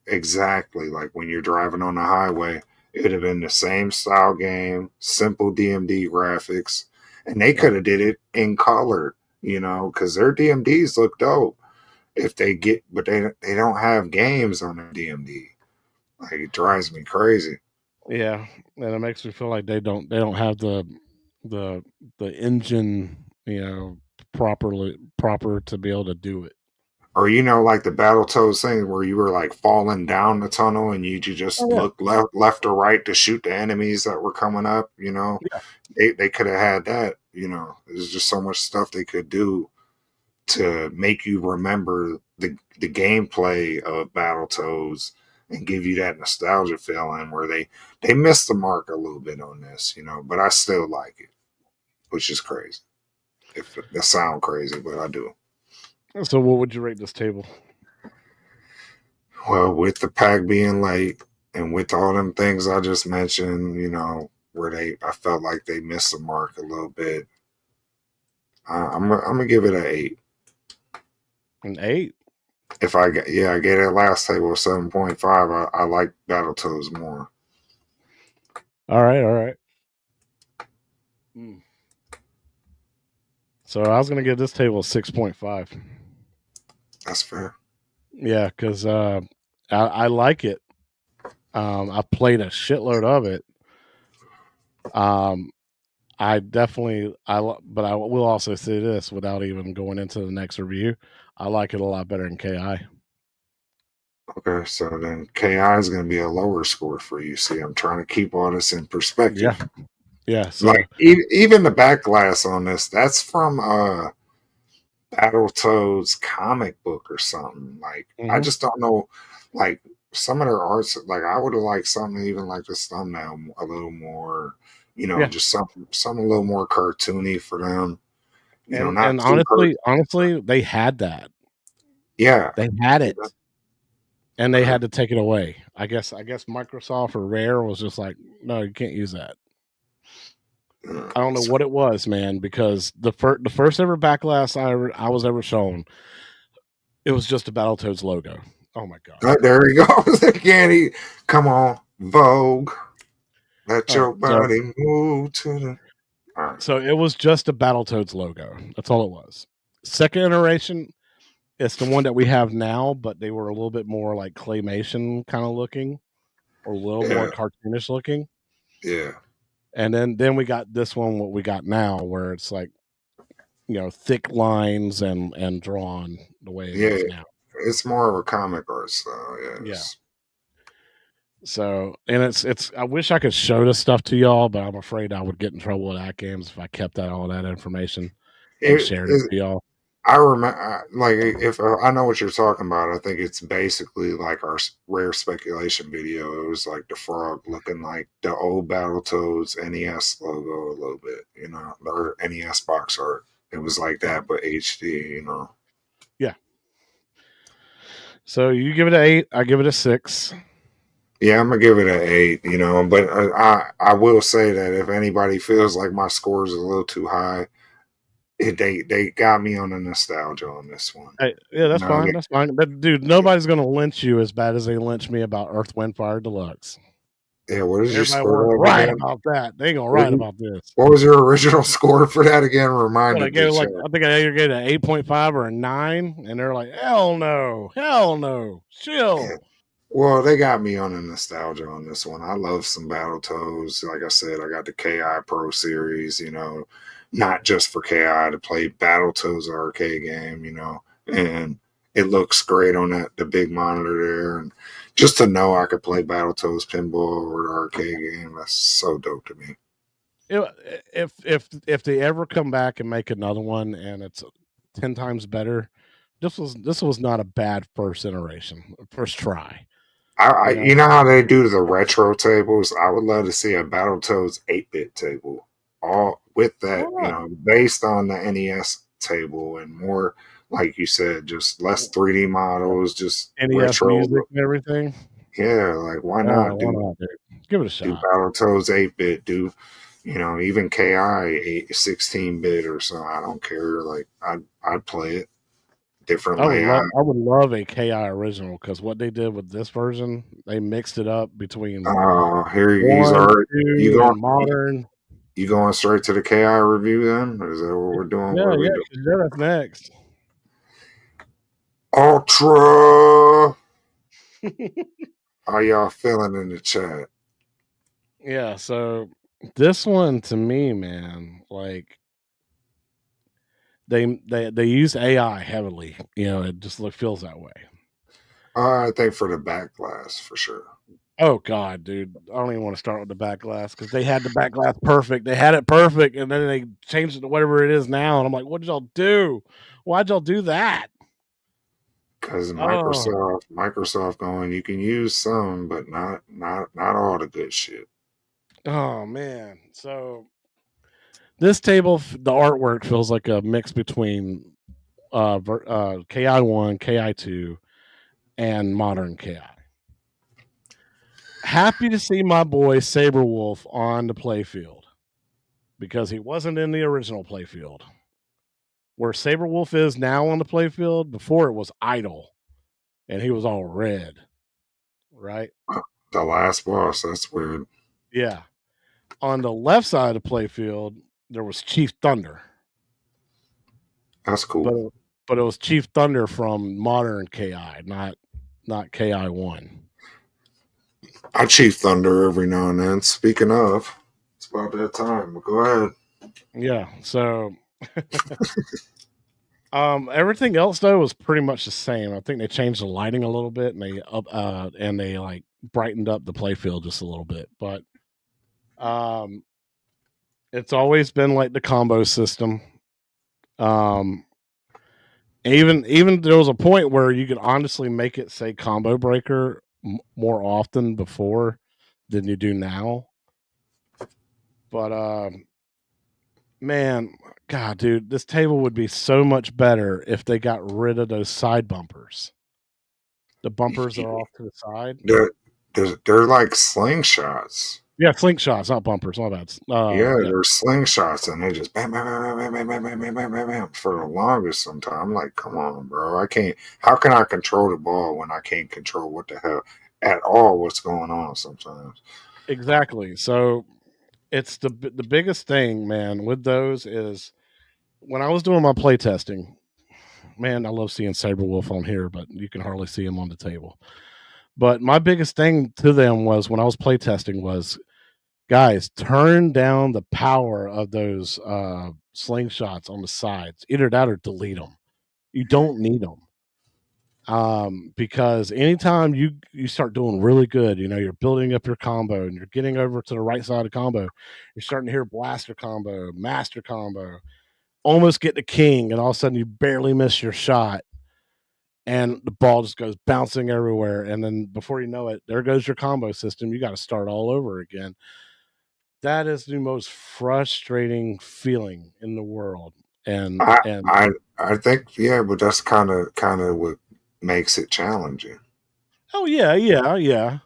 exactly like when you're driving on the highway. It would have been the same style game, simple DMD graphics, and they Yeah, could have did it in color. Because their DMDs look dope. If they get, but they don't have games on their DMD. Like it drives me crazy. yeah, and it makes me feel like they don't have the the engine proper to be able to do it. Or like the Battletoads thing where you were like falling down the tunnel and you just Oh look left or right to shoot the enemies that were coming up. yeah, They could have had that. There's just so much stuff they could do to make you remember the gameplay of Battletoads and give you that nostalgia feeling where they missed the mark a little bit on this. But I still like it, which is crazy. If that sound crazy, but I do. So what would you rate this table? Well, with the pack being late and with all them things I just mentioned, where I felt like they missed the mark a little bit. I'm gonna give it an 8. An 8? If I get I gave that last table 7.5. I like Battletoads more. All right, all right. So I was gonna give this table a 6.5. That's fair. Yeah, because I like it. I played a shitload of it. I definitely but I will also say this without even going into the next review. I like it a lot better than KI. Okay, so then KI is going to be a lower score for you. See, I'm trying to keep all this in perspective. Yeah, yeah. So Like even the back glass on this, that's from Battletoads comic book or something. Like I mhm. just don't know. Like some of their arts, like I would have liked something even like this thumbnail a little more. Yeah, Just something a little more cartoony for them. Not and too honestly, they had that. Yeah, They had yeah. it, and they Okay. had to take it away. I guess Microsoft or Rare was just like, no, you can't use that. I don't know So, what it was, man, because the first ever backlash I was ever shown, it was just a Battletoads logo. Oh my god! there he goes again. Come on, Vogue. Let All right, your so body move to the. All right. so it was just a Battletoads logo. That's all it was. Second iteration, it's the one that we have now, but they were a little bit more like claymation kind of looking, or a little more Yeah, cartoonish looking. yeah, And then we got this one, what we got now, where it's like thick lines and drawn the way it yeah. is now. It's more of a comic art style. Yeah. Yes. So, and it's I wish I could show this stuff to y'all, but I'm afraid I would get in trouble with ATGAMES if I kept all that information and It, shared it it to y'all. I remember, like, if I know what you're talking about, I think it's basically like our rare speculation video. It was like the frog looking like the old Battletoads NES logo a little bit, or NES box art. It was like Yeah. that, but HD. Yeah. So you give it an 8, I give it a 6. Yeah, I'm gonna give it an 8. But I will say that if anybody feels like my score is a little too high, they got me on the nostalgia on this one. Hey, yeah, You that's know, fine. That's fine. But dude, nobody's gonna lynch you as bad as they lynch me about Earth, Wind, Fire Deluxe. yeah. What is your Everybody score was of right again? about that. They ain't gonna What, write about this. what was your original score for that again? What I Reminded the gave chat. I think I either gave it an 8.5 or a 9, and they're like, hell no, Yeah. chill. Well, they got me on the nostalgia on this one. I love some Battletoads. Like I said, I got the KI Pro Series, not just for KI to play Battletoads arcade game, and it looks great on the big monitor there. And just to know I could play Battletoads pinball or the arcade game, that's so dope to me. If they ever come back and make another one and it's 10 times better, this was not a bad first iteration, first try. You know, You know how they do the retro tables? I would love to see a Battletoads 8-bit table, all with why that, not? based on the NES table and more, like you said, just less 3D models, just NES retro. music and everything. Yeah, like why not Why not, dude? Give it a do shot. Battletoads 8-bit, do even KI 16-bit or so. I don't care. Like I'd play it. Different layout. I would love a KI original because what they did with this version, they mixed it up between Here he's one, already you two, going and modern. you going straight to the KI review then? Is that what we're doing? What Yeah, are we yeah, doing? 'cause yeah, that's next. Ultra. How y'all feeling in the chat? Yeah, so this one to me, man, like they use AI heavily. It just feels that way. I think for the back glass for sure. Oh god, dude, I don't even want to start with the back glass because they had the back glass perfect. They had it perfect, and then they changed it to whatever it is now. And I'm like, what did y'all do? Why'd y'all do that? Because Oh, Microsoft going, you can use some, but not all the good shit. oh man. So This table, the artwork feels like a mix between KI1, KI2, and modern KI. Happy to see my boy Saberwolf on the playfield because he wasn't in the original playfield. Where Saberwolf is now on the playfield, before it was idle and he was all red, right? The last boss, that's weird. Yeah. On the left side of the playfield, there was Chief Thunder. That's But cool. but it was Chief Thunder from modern KI, not KI1. I Chief Thunder every now and then. Speaking of, it's about that time. But go ahead. Yeah. So everything else though was pretty much the same. I think they changed the lighting a little bit and they like brightened up the playfield just a little bit. But um it's always been like the combo system. Um even there was a point where you could honestly make it say combo breaker more often before than you do now. But man, God, dude, this table would be so much better if they got rid of those side bumpers. The bumpers that are off to the side. They're like slingshots. Yeah, slingshots, not bumpers. My bad. Yeah, Yeah, they're slingshots, and they just bam, bam, bam, bam, bam, bam, bam, bam, bam, bam, bam for the longest. Sometimes I'm like, come on, bro, I can't. How can I control the ball when I can't control what the hell at all? What's going on? Sometimes. exactly. So it's the biggest thing, man. With those is when I was doing my play testing. Man, I love seeing Saberwolf on here, but you can hardly see him on the table. But my biggest thing to them was when I was play testing was, guys, turn down the power of those slingshots on the sides. Either that or delete them. You don't need them. Because anytime you start doing really good, you're building up your combo and you're getting over to the right side of combo, you're starting to hear blaster combo, master combo, almost get the king, and all of a sudden you barely miss your shot and the ball just goes bouncing everywhere. And then before you know it, there goes your combo system. You got to start all over again. That is the most frustrating feeling in the world. And I and I I think yeah, but that's kind of what makes it challenging. oh yeah, yeah, yeah.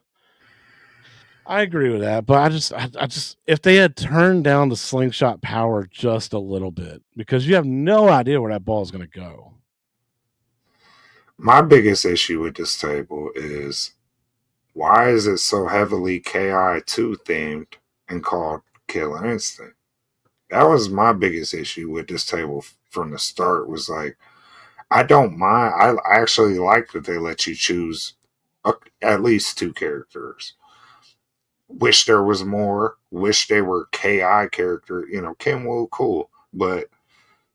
I agree with that, but I just if they had turned down the slingshot power just a little bit, because you have no idea where that ball is going to go. My biggest issue with this table is why is it so heavily KI2 themed and called Killer Instinct? That was my biggest issue with this table from the start. Was like, I don't mind. I actually like that they let you choose at least two characters. Wish there was more. Wish they were KI character. Kim Woo, cool, but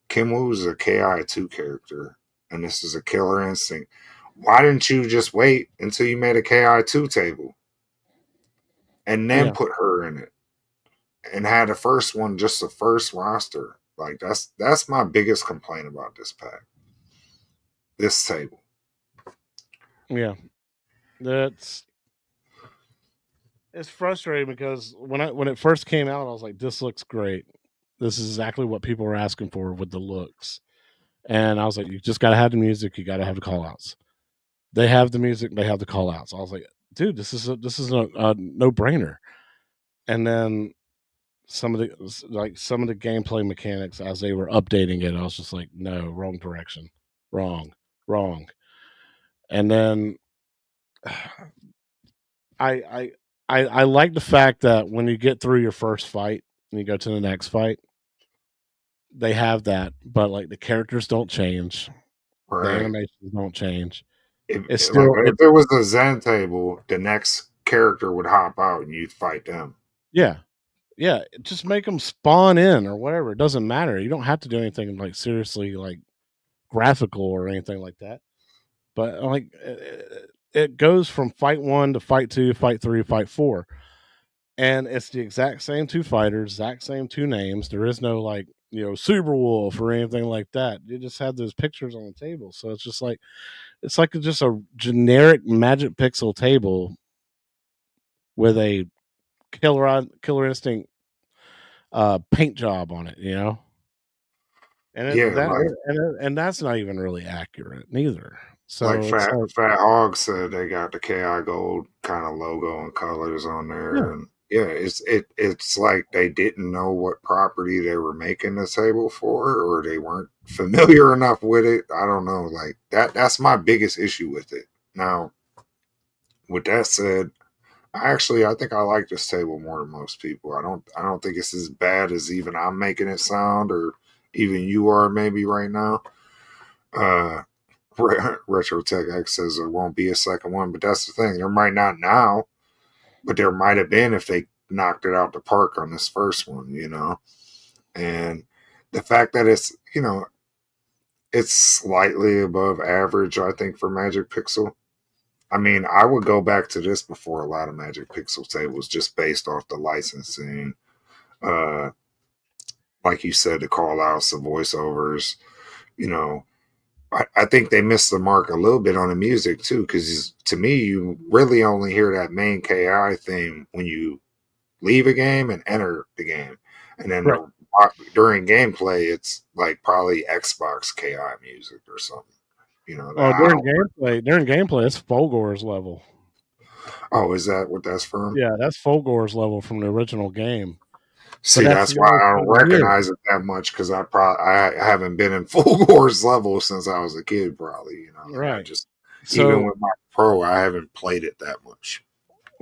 Kim Woo's a KI2 character, and this is a Killer Instinct. Why didn't you just wait until you made a KI2 table and then Yeah, put her in it and had the first one just the first roster? Like that's my biggest complaint about this pack, this table. yeah. That's It's frustrating because when it first came out, I was like, "This looks great. This is exactly what people were asking for with the looks." And I was like, "You just got to have the music. You got to have the call outs." They have the music. They have the call outs. I was like, "Dude, this is a no brainer." And then some of the gameplay mechanics as they were updating it, I was just like, "No, wrong direction, wrong, wrong." And then I I I like the fact that when you get through your first fight and you go to the next fight, they have that, but like the characters don't change, the Right. animations don't change. If It's like still if it there was a Zen table, the next character would hop out and you'd fight them. yeah. Yeah, just make them spawn in or whatever, it doesn't matter. You don't have to do anything like seriously like graphical or anything like that. But like it goes from fight 1 to fight 2, fight 3, fight 4. And it's the exact same two fighters, exact same two names. There is no like, Superwolf or anything like that. You just have those pictures on the table. So it's like just a generic Magic Pixel table with a Killer Instinct paint job on it, you know? And Yeah, and that's not even really accurate neither. like So it's like, Fat Hog said, they got the KI Gold kind of logo and colors on yeah, there, and yeah, it's like they didn't know what property they were making the table for, or they weren't familiar enough with it. I don't know, like that's my biggest issue with it. Now, with that said, I think I like this table more than most people. I don't think it's as bad as even I'm making it sound, or even you are maybe right now. Uh, Retro Tech X says there won't be a second one, but that's the thing. There might not now, but there might have been if they knocked it out the park on this first one, you know. And the fact that it's slightly above average, I think, for Magic Pixel. I mean, I would go back to this before a lot of Magic Pixel tables just based off the licensing. Uh, like you said, the call outs, the voiceovers, you know, I think they missed the mark a little bit on the music too, because to me, you really only hear that main KI theme when you leave a game and enter the game, and then right. during gameplay, it's like probably Xbox KI music or something. You know, that Oh, I don't. during gameplay, it's Fulgor's level. Oh, is that what that's from? Yeah, that's Fulgor's level from the original game. But See, that's that's the why only I don't thing weird. recognize it that much because I haven't been in full Wars level since I was a kid, probably. You know, and I Right. just even So with my pro, I haven't played it that much.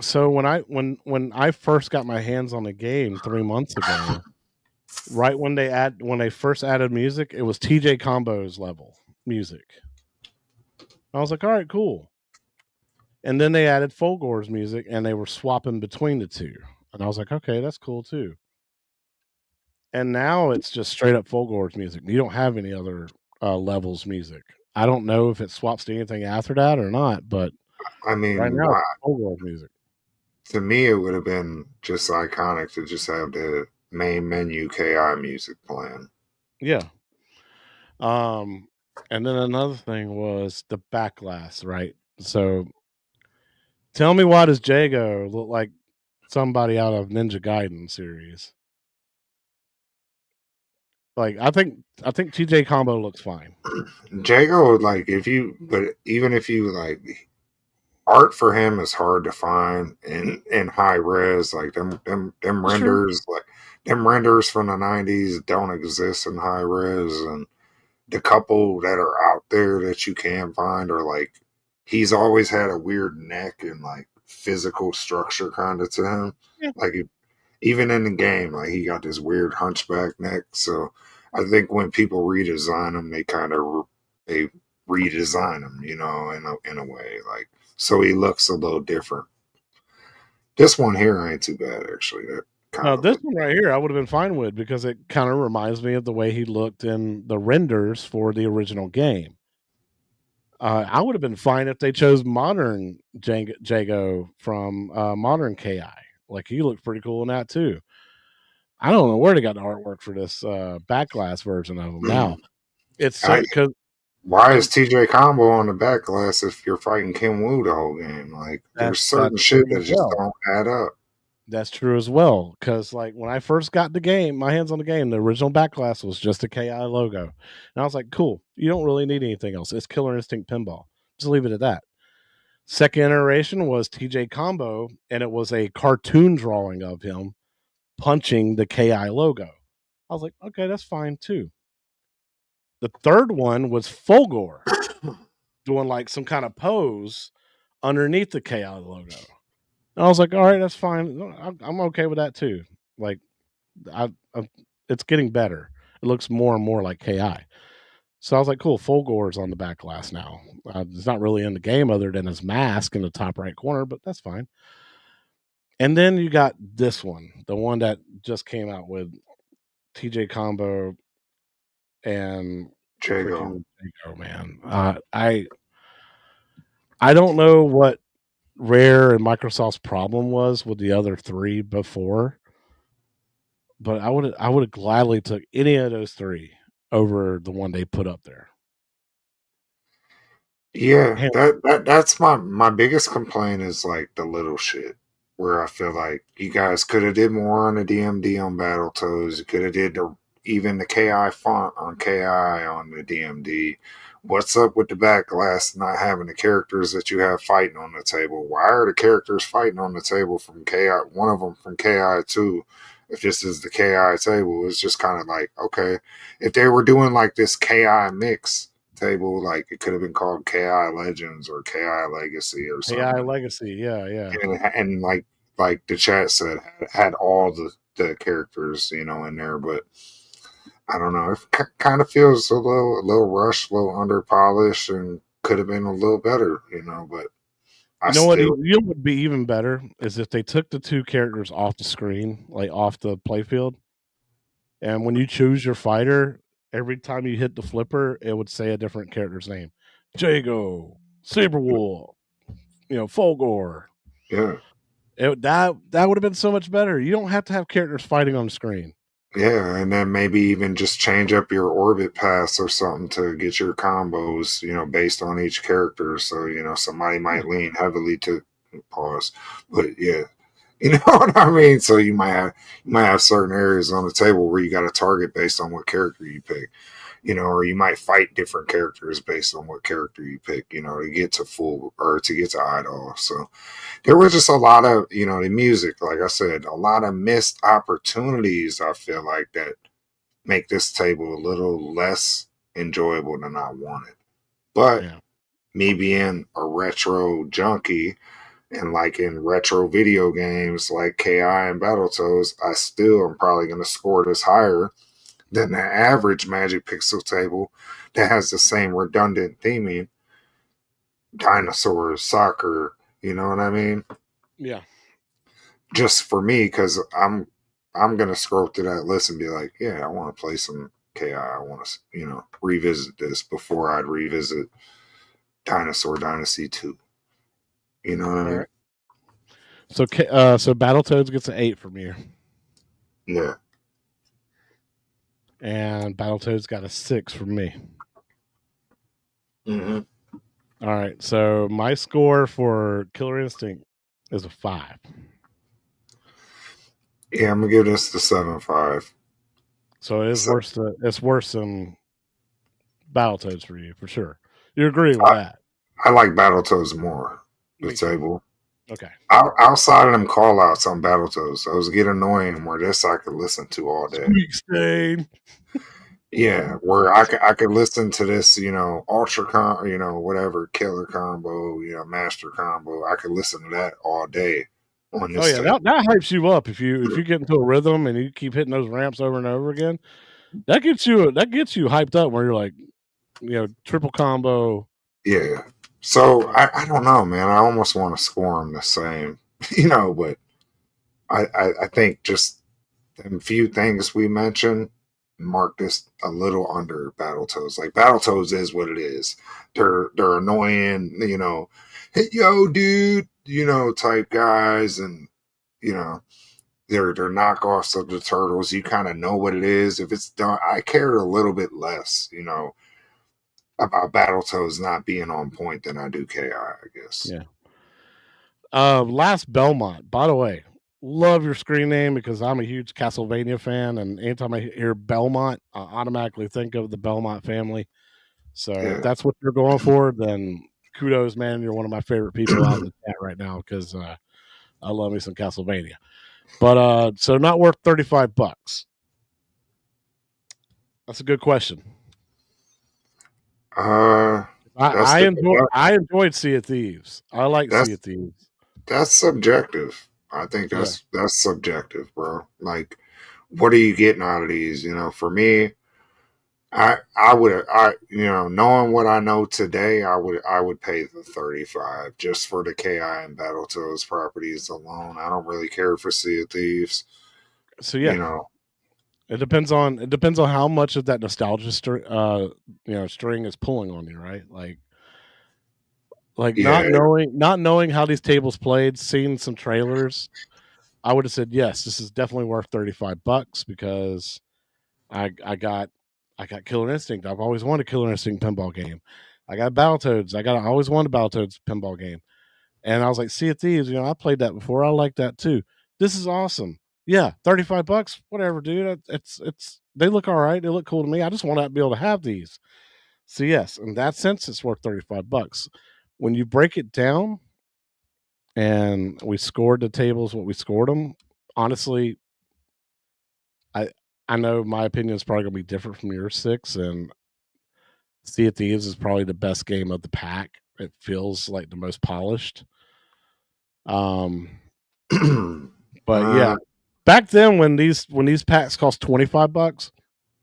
so when I first got my hands on the game 3 months ago, right when they first added music, it was TJ Combo's level music. I was like, all right, cool. And then they added Fulgor's music and they were swapping between the two. And I was like, okay, that's cool too. And now it's just straight up Fulgor's music. You don't have any other levels music. I don't know if it swaps to anything after that or not, but I right mean, now it's Fulgor's music. to me, it would have been just iconic to just have the main menu KI music playing. Yeah. Um, and then another thing was the backlash, right? So tell me, why does Jago look like somebody out of Ninja Gaiden series? Like I think TJ Combo looks fine. Jago, like but even if you like, art for him is hard to find in high res. Like them That's true. renders, like them renders from the '90s don't exist in high res, and the couple that are out there that you can find are like he's always had a weird neck and like physical structure kind of to him. Yeah. Like even in the game, like he got this weird hunchback neck. So I think when people redesign him, they redesign him, you know, in a way, like so he looks a little different. This one here ain't too bad actually. That kind Now of this look. one right here, I would have been fine with because it kind of reminds me of the way he looked in the renders for the original game. I would have been fine if they chose modern Jago from modern KI. Like he looked pretty cool in that too. I don't know where they got the artwork for this backlash version of him. Now it's so I because Why is TJ Combo on the back glass if you're fighting Kim Woo the whole game? Like, there's certain that's shit true that as just well. don't add up. That's true as well. Because like when I first got the game, my hands on the game, the original backlash was just a KI logo, and I was like, cool. You don't really need anything else. It's Killer Instinct Pinball. Just leave it at that. Second iteration was TJ Combo, and it was a cartoon drawing of him punching the KI logo. I was like, okay, that's fine too. The third one was Fulgor doing like some kind of pose underneath the KI logo. And I was like, all right, that's fine. I'm okay with that too. Like, I it's getting better. It looks more and more like KI. So I was like, cool, Fulgor's on the back glass now. It's not really in the game other than his mask in the top right corner, but that's fine. And then you got this one, the one that just came out with TJ Combo and Jago. freaking Jago, man. I don't know what Rare and Microsoft's problem was with the other three before, but I would have gladly took any of those three over the one they put up there. Yeah, Hands that's my biggest complaint is like the little shit. where I feel like you guys could have did more on the DMD on Battletoads. You could have did even the KI font on KI on the DMD. What's up with the backlash not having the characters that you have fighting on the table? Why are the characters fighting on the table from KI? One of them from KI 2. If this is the KI table, it's just kind of like, okay, if they were doing like this KI mix table, like it could have been called KI Legends or KI Legacy or AI something. Legacy, yeah. And like the chat said, had all the characters, in there, but I don't know. It kind of feels a little rushed, a little under polished, and could have been a little better, but I You know what? still, You know what would be even better is if they took the two characters off the screen, like off the playfield, and when you choose your fighter, every time you hit the flipper, it would say a different character's name: Jago, Saberwolf, Fulgor. yeah. That would have been so much better. You don't have to have characters fighting on the screen. Yeah, and then maybe even just change up your orbit paths or something to get your combos, based on each character. So, somebody Yeah. might lean heavily to pause. But yeah. You know what I mean? So you might have certain areas on the table where you got a target based on what character you pick. Or you might fight different characters based on what character you pick, to get to full or to get to idol. So there was just a lot of, the music, like I said, a lot of missed opportunities, I feel like, that make this table a little less enjoyable than I wanted. But Yeah. me being a retro junkie and like in retro video games like KI and Battletoads, I still am probably going to score this higher than the average Magic Pixel table that has the same redundant theming, dinosaurs, soccer, you know what I mean? Yeah. Just for me, because I'm gonna scroll through that list and be like, yeah, I want to play some KI. I want to, revisit this before I'd revisit Dinosaur Dynasty 2. You know what I All mean? right. So Battletoads gets an 8 from you, Yeah. and Battletoads got a 6 from me. Hmm. All right. So my score for Killer Instinct is a 5. Yeah, I'm gonna give this the 7.5. So it is So worse. It's worse than Battletoads for you, for sure. You agree with I, that? I like Battletoads more. The Me too. table. Okay. Outside of them call outs on Battletoads, those get annoying where this I could listen to all day. Squeak stain. Yeah, where I could listen to this, ultra whatever killer combo, master combo. I could listen to that all day on Oh this yeah, tape. that hypes you up if you get into a rhythm and you keep hitting those ramps over and over again. That gets you hyped up where you're like, triple combo. Yeah. So Yeah. I don't know, man. I almost want to score them the same, but I think just a few things we mentioned mark this a little under Battletoads. Like Battletoads is what it is. They're annoying, hey yo dude, type guys, and you know they're knockoffs of the turtles. You kind of know what it is. If it's done, I cared a little bit less, about Battletoads not being on point than I do KI guess. Yeah. Last Belmont. By the way, love your screen name because I'm a huge Castlevania fan, and anytime I hear Belmont, I automatically think of the Belmont family. So if Yeah. that's what you're going for, then kudos, man. You're one of my favorite people out in the chat right now because I love me some Castlevania. But so not worth $35. That's a good question. Uh, I, that's I the enjoy I enjoyed Sea of Thieves. I like Sea that's of Thieves. that's subjective. I think Yeah. that's subjective, bro. Like, what are you getting out of these? For me, knowing what I know today, I would pay the 35 just for the KI and Battletoads properties alone. I don't really care for Sea of Thieves. So You yeah, know, it depends on how much of that nostalgia string is pulling on you, right? Like not yeah, knowing how these tables played, seeing some trailers, I would have said yes, this is definitely worth $35 because I got Killer Instinct. I've always wanted Killer Instinct pinball game. I got Battletoads. I always wanted Battletoads pinball game. And I was like, Sea of Thieves, I played that before. I like that too. This is awesome. Yeah, $35, whatever, dude. It's they look all right. They look cool to me. I just want to be able to have these. So yes, in that sense, it's worth $35. When you break it down, and we scored the tables what we scored them, honestly, I I know my opinion is probably gonna be different from your six, and Sea of Thieves is probably the best game of the pack. It feels like the most polished. Um, but yeah, uh, back then when these packs cost $25,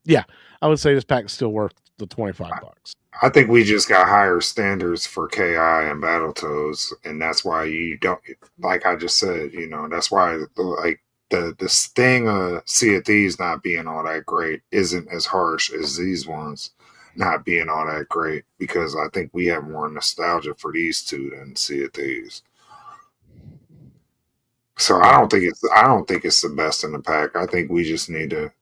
yeah, I would say this pack is still worth the $25. I think we just got higher standards for KI and Battletoads, and that's why you don't, like I just said, that's why like the sting of Sea of Thieves not being all that great isn't as harsh as these ones not being all that great, because I think we have more nostalgia for these two than Sea of Thieves. So Yeah, I don't think it's the best in the pack. I think we just need to,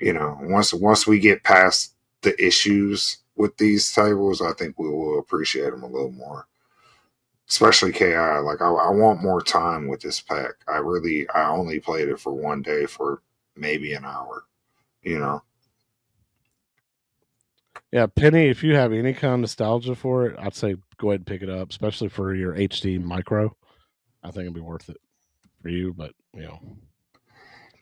once we get past the issues with these tables, I think we will appreciate them a little more. Especially KI. Like I want more time with this pack. I only played it for one day for maybe an hour. You know. yeah, Penny. If you have any kind of nostalgia for it, I'd say go ahead and pick it up, especially for your HD micro. I think it'd be worth it for you. But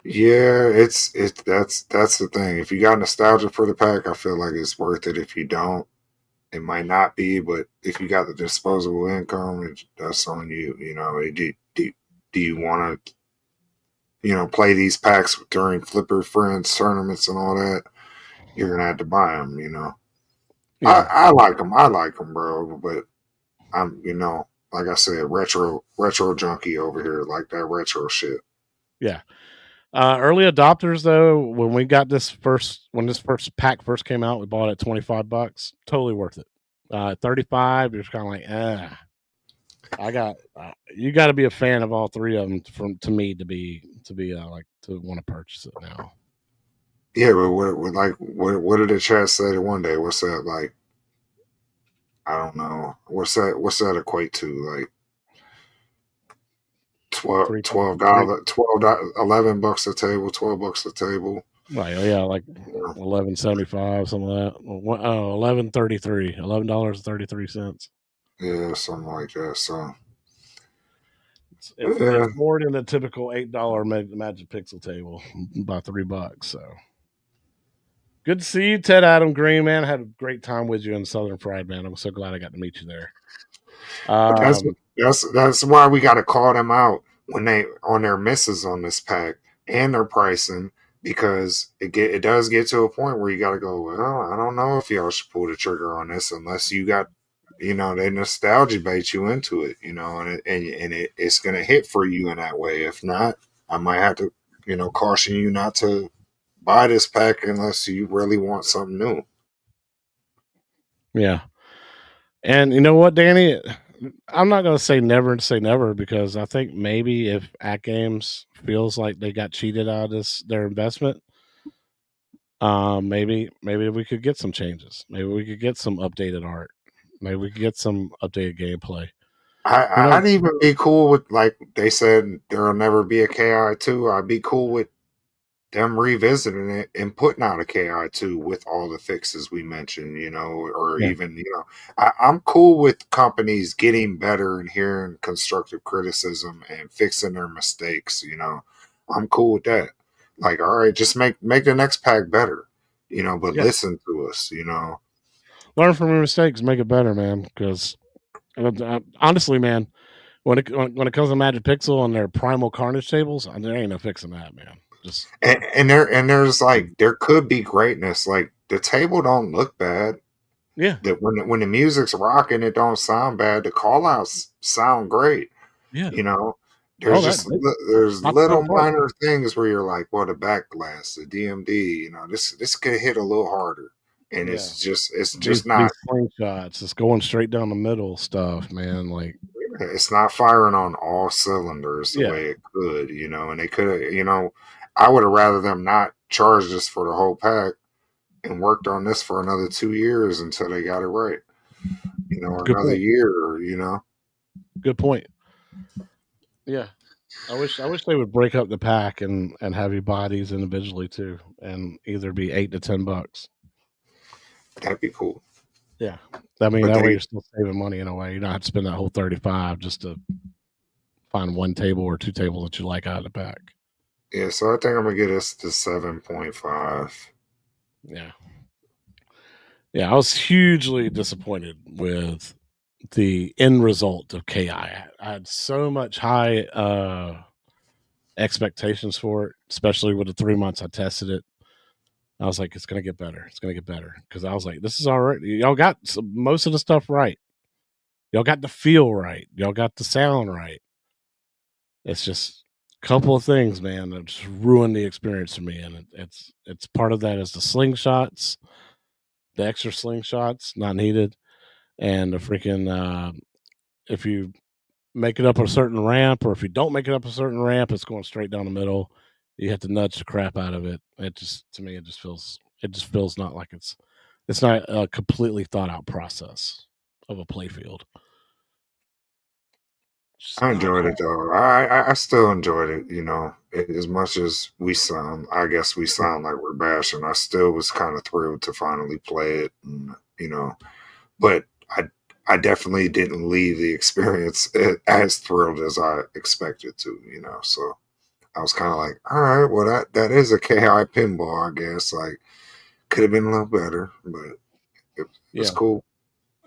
Yeah, that's the thing. If you got nostalgia for the pack, I feel like it's worth it. If you don't, it might not be. But if you got the disposable income, that's on you. Do you want to play these packs during Flipper Friends tournaments and all that? You're gonna have to buy them. yeah, I like them. I like them, bro. But I'm, like I said, retro junkie over here, like that retro shit. yeah. Early adopters though, when this first pack first came out, we bought it at $25. Totally worth it. 35, you're kind of like, you got to be a fan of all three of them from to me to be like to want to purchase it now. Yeah, but what did the chat say one day? What's that like? I don't know. What's that equate to? Like 12 Three, three, $12, $11 a table, $12 a table. right? Yeah, like Yeah, 11.75, something like that. 11.33, $11.33. yeah, something like that. So It's yeah, more than the typical $8 Magic Pixel table by $3. So good to see you, Ted Adam Green, man. I had a great time with you in Southern Fried, man. I'm so glad I got to meet you there. but Um, that's why we got to call them out when they on their misses on this pack and their pricing, because it does get to a point where you got to go, well, I don't know if y'all should pull the trigger on this unless you got, they nostalgia bait you into it, it's gonna hit for you in that way. If not, I might have to, caution you not to buy this pack unless you really want something new. yeah. And you know what, Danny? I'm not going to say never because I think maybe if AtGames feels like they got cheated out of their investment, maybe we could get some changes. Maybe we could get some updated art. Maybe we could get some updated gameplay. Who I'd knows? even be cool with, like they said there'll never be a KI2. I'd be cool with them revisiting it and putting out a KI2 with all the fixes we mentioned, or Yeah, even, I'm cool with companies getting better and hearing constructive criticism and fixing their mistakes, I'm cool with that. Like, all right, just make the next pack better, but yeah. listen to us. Learn from your mistakes, make it better, man. Because honestly, man, when it comes to Magic Pixel and their Primal Carnage tables, there ain't no fixing that, man. Just There's like there could be greatness. Like the table don't look bad. yeah, That when the music's rocking, it don't sound bad. The call outs sound great. yeah. You know, Oh, there's just there's not the fun little part. minor things where you're like, well, the backglass, the DMD, this could hit a little harder, and Yeah. it's These just not these slingshots, it's going straight down the middle stuff, man. Like, it's not firing on all cylinders the yeah, way it could, and they could have, I would have rather them not charged us for the whole pack and worked on this for another 2 years until they got it right, or good another point. year, or. Good point. Yeah. I wish they would break up the pack and have your bodies individually too, and either be $8 to $10. That'd be cool. Yeah, I mean But that way they, you're still saving money in a way. You don't have to spend that whole 35 just to find one table or two tables that you like out of the pack. yeah. So I think I'm gonna get us to 7.5. Yeah, yeah. I was hugely disappointed with the end result of KI. I had so much high expectations for it, especially with the 3 months I tested it. I was like, it's gonna get better. It's gonna get better because I was like, this is all right. Y'all got most of the stuff right. Y'all got the feel right. Y'all got the sound right. It's just a couple of things, man, that just ruined the experience for me. And it's part of that is the slingshots, the extra slingshots not needed, and the freaking if you make it up a certain ramp, or if you don't make it up a certain ramp, it's going straight down the middle. You have to nudge the crap out of it. It just to me, it just feels not like it's not a completely thought out process of a playfield. It's just I not enjoyed it quite. though. I still enjoyed it. As much as we sound, I guess we Yeah, sound like we're bashing. I still was kind of thrilled to finally play it, and but I definitely didn't leave the experience as thrilled as I expected to. So I was kind of like, all right, well that is a KI pinball, I guess. Like, could have been a little better, but it's yeah. cool.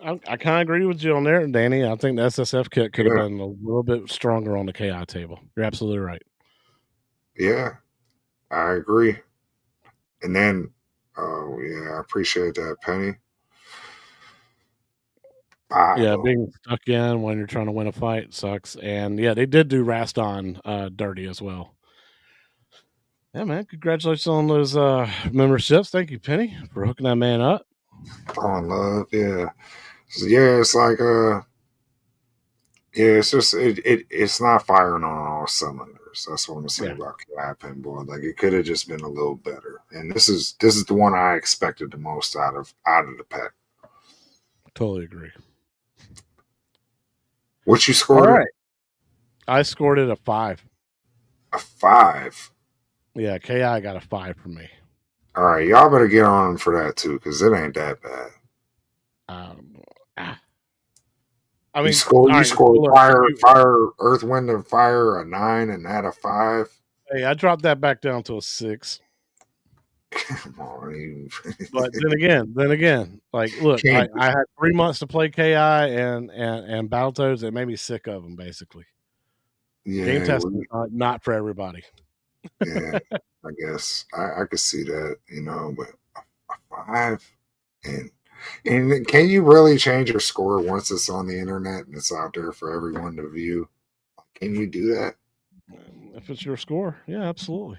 I kind of agree with you on there, Danny. I think the SSF kit could have Yeah, been a little bit stronger on the KI table. You're absolutely right. yeah, I agree. And then, oh yeah, I appreciate that, Penny. Five Yeah, of being stuck in when you're trying to win a fight sucks. And yeah, they did do Raston dirty as well. Yeah, man. Congratulations on those memberships. Thank you, Penny, for hooking that man up. on love, yeah. So, yeah, it's like yeah, it's just it's not firing on all cylinders. That's what I'm gonna say Yeah, about KI Pinball. Like, it could have just been a little better. And this is the one I expected the most out of the pack. totally agree. What you All scored it? right. I scored it a 5. A 5. Yeah, KI got a 5 from me. All right, y'all better get on him for that too, because it ain't that bad. Um, ah, I You mean, scored all you right. scored Look, if fire you, fire Earth Wind and Fire a 9 and that a 5. hey, I dropped that back down to a 6. Come on, But then again, like, look, I can't. I had 3 months to play KI and Battletoads. It made me sick of them, basically. Game Yeah, testing is not for everybody. yeah. I guess I could see that, but a 5. And can you really change your score once it's on the internet and it's out there for everyone to view? Can you do that? If it's your score, yeah, absolutely.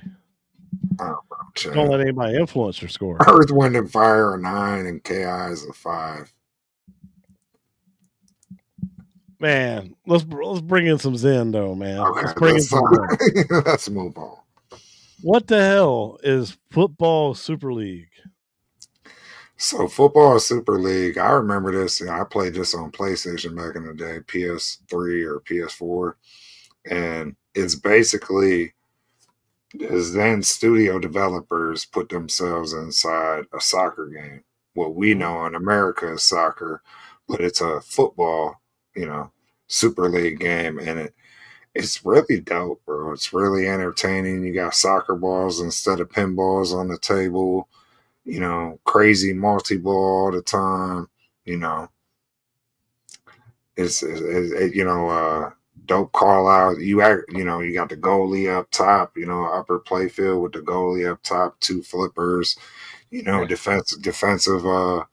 I don't know, Just don't Chad. let anybody influence your score. Earth, Wind, and Fire a 9 and KI is a 5. Man, let's bring in some zen though, man. Okay, Let's bring in some zen. let's move on. What the hell is Football Super League? So, Football Super League, I remember this. I played this on PlayStation back in the day, PS3 or PS4, and it's basically is then studio developers put themselves inside a soccer game. What we Mhm. know in America is soccer, but it's a football, you know, Super League game, and it's really dope, bro. It's really entertaining. You got soccer balls instead of pinballs on the table. Crazy multi ball all the time. You know, dope call out. You got the goalie up top. Upper playfield with the goalie up top, two flippers. Yeah, Defensive. I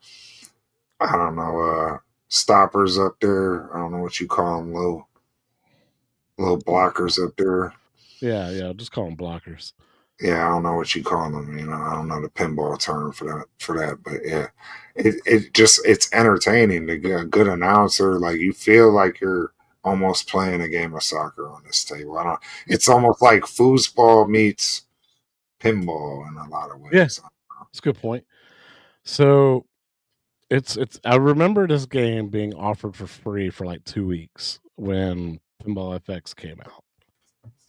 don't know. Stoppers up there. I don't know what you call them. Little blockers up there. yeah. Just call them blockers. Yeah, I don't know what you call them. I don't know the pinball term for that, but yeah, it's entertaining to get a good announcer. Like, you feel like you're almost playing a game of soccer on this table. I don't. It's almost like foosball meets pinball in a lot of Yeah, ways. that's a good point. So it's. I remember this game being offered for free for like 2 weeks when Pinball FX came out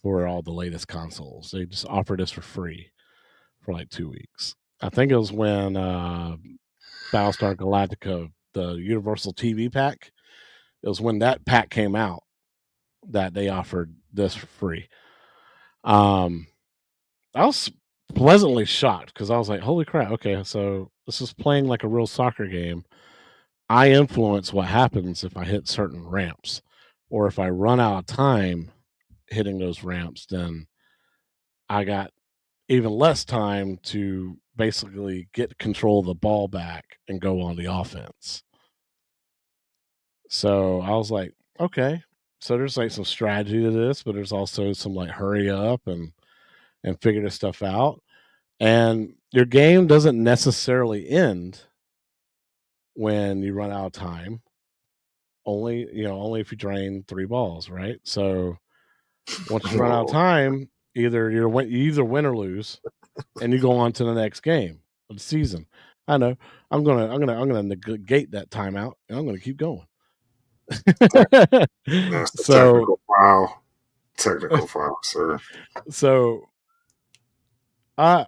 for all the latest consoles. They just offered us for free for like 2 weeks. I think it was when Battlestar Galactica, the Universal TV pack, it was when that pack came out that they offered this for free. I was pleasantly shocked because I was like, holy crap, okay, so this is playing like a real soccer game. I influence what happens if I hit certain ramps, or if I run out of time hitting those ramps, then I got even less time to basically get control of the ball back and go on the offense. So I was like, okay. So there's like some strategy to this, but there's also some like hurry up and figure this stuff out. And your game doesn't necessarily end when you run out of time. Only if you drain 3 balls, right? So once you run out of time, you either win or lose, and you go on to the next game of the season. I know. I'm gonna negate that timeout, and I'm gonna keep going. That's the So technical file, sir. So I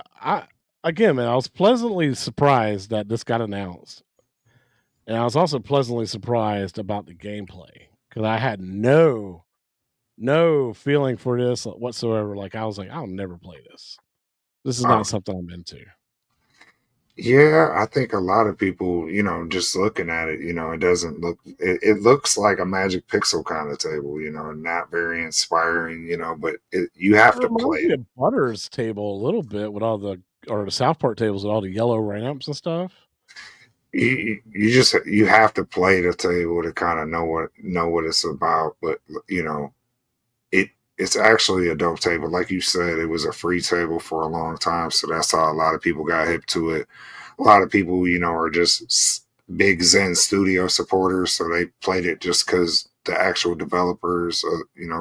again, man, I was pleasantly surprised that this got announced, and I was also pleasantly surprised about the gameplay because I had no feeling for this whatsoever. Like I was like, I'll never play this. This is not something I'm into. Yeah, I think a lot of people, just looking at it, it doesn't look, it looks like a Magic Pixel kind of table, not very inspiring, but you have to play it. Butter's table a little bit with all the South Park tables with all the yellow ramps and stuff. You have to play the table to kind of know what it's about, but it's actually a dope table. Like you said, it was a free table for a long time, so that's how a lot of people got hip to it. A lot of people, are just big Zen Studio supporters, so they played it just because the actual developers,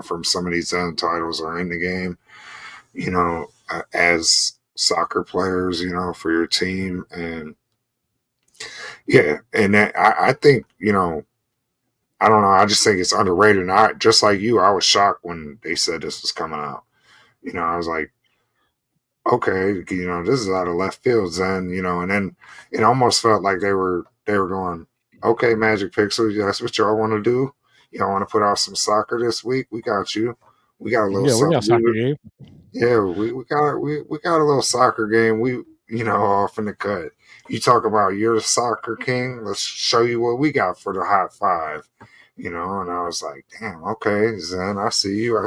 from some of these Zen titles are in the game, as soccer players, for your team. And yeah, and I think, I don't know. I just think it's underrated. And I, just like you, I was shocked when they said this was coming out. I was like, okay, this is out of left field, Zen, and then it almost felt like they were going, okay, Magic Pixel, that's what y'all want to do. Y'all want to put out some soccer this week? We got you. We got a little we got a soccer game. Yeah, we got a little soccer game. We off in the cut. You talk about you're the soccer king. Let's show you what we got for the hot five. And I was like, damn, okay, Zen, I see you.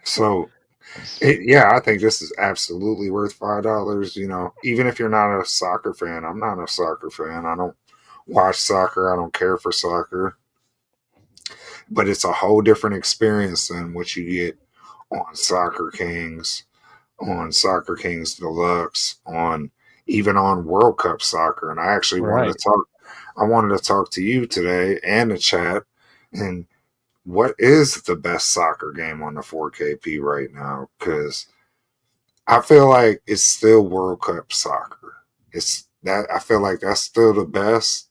So I think this is absolutely worth $5. Even if you're not a soccer fan, I'm not a soccer fan. I don't watch soccer. I don't care for soccer. But it's a whole different experience than what you get on Soccer Kings, on Soccer Kings Deluxe, even on World Cup Soccer. And I actually wanted to talk to you today and the chat. And what is the best soccer game on the 4KP right now? Because I feel like it's still World Cup Soccer. I feel like that's still the best,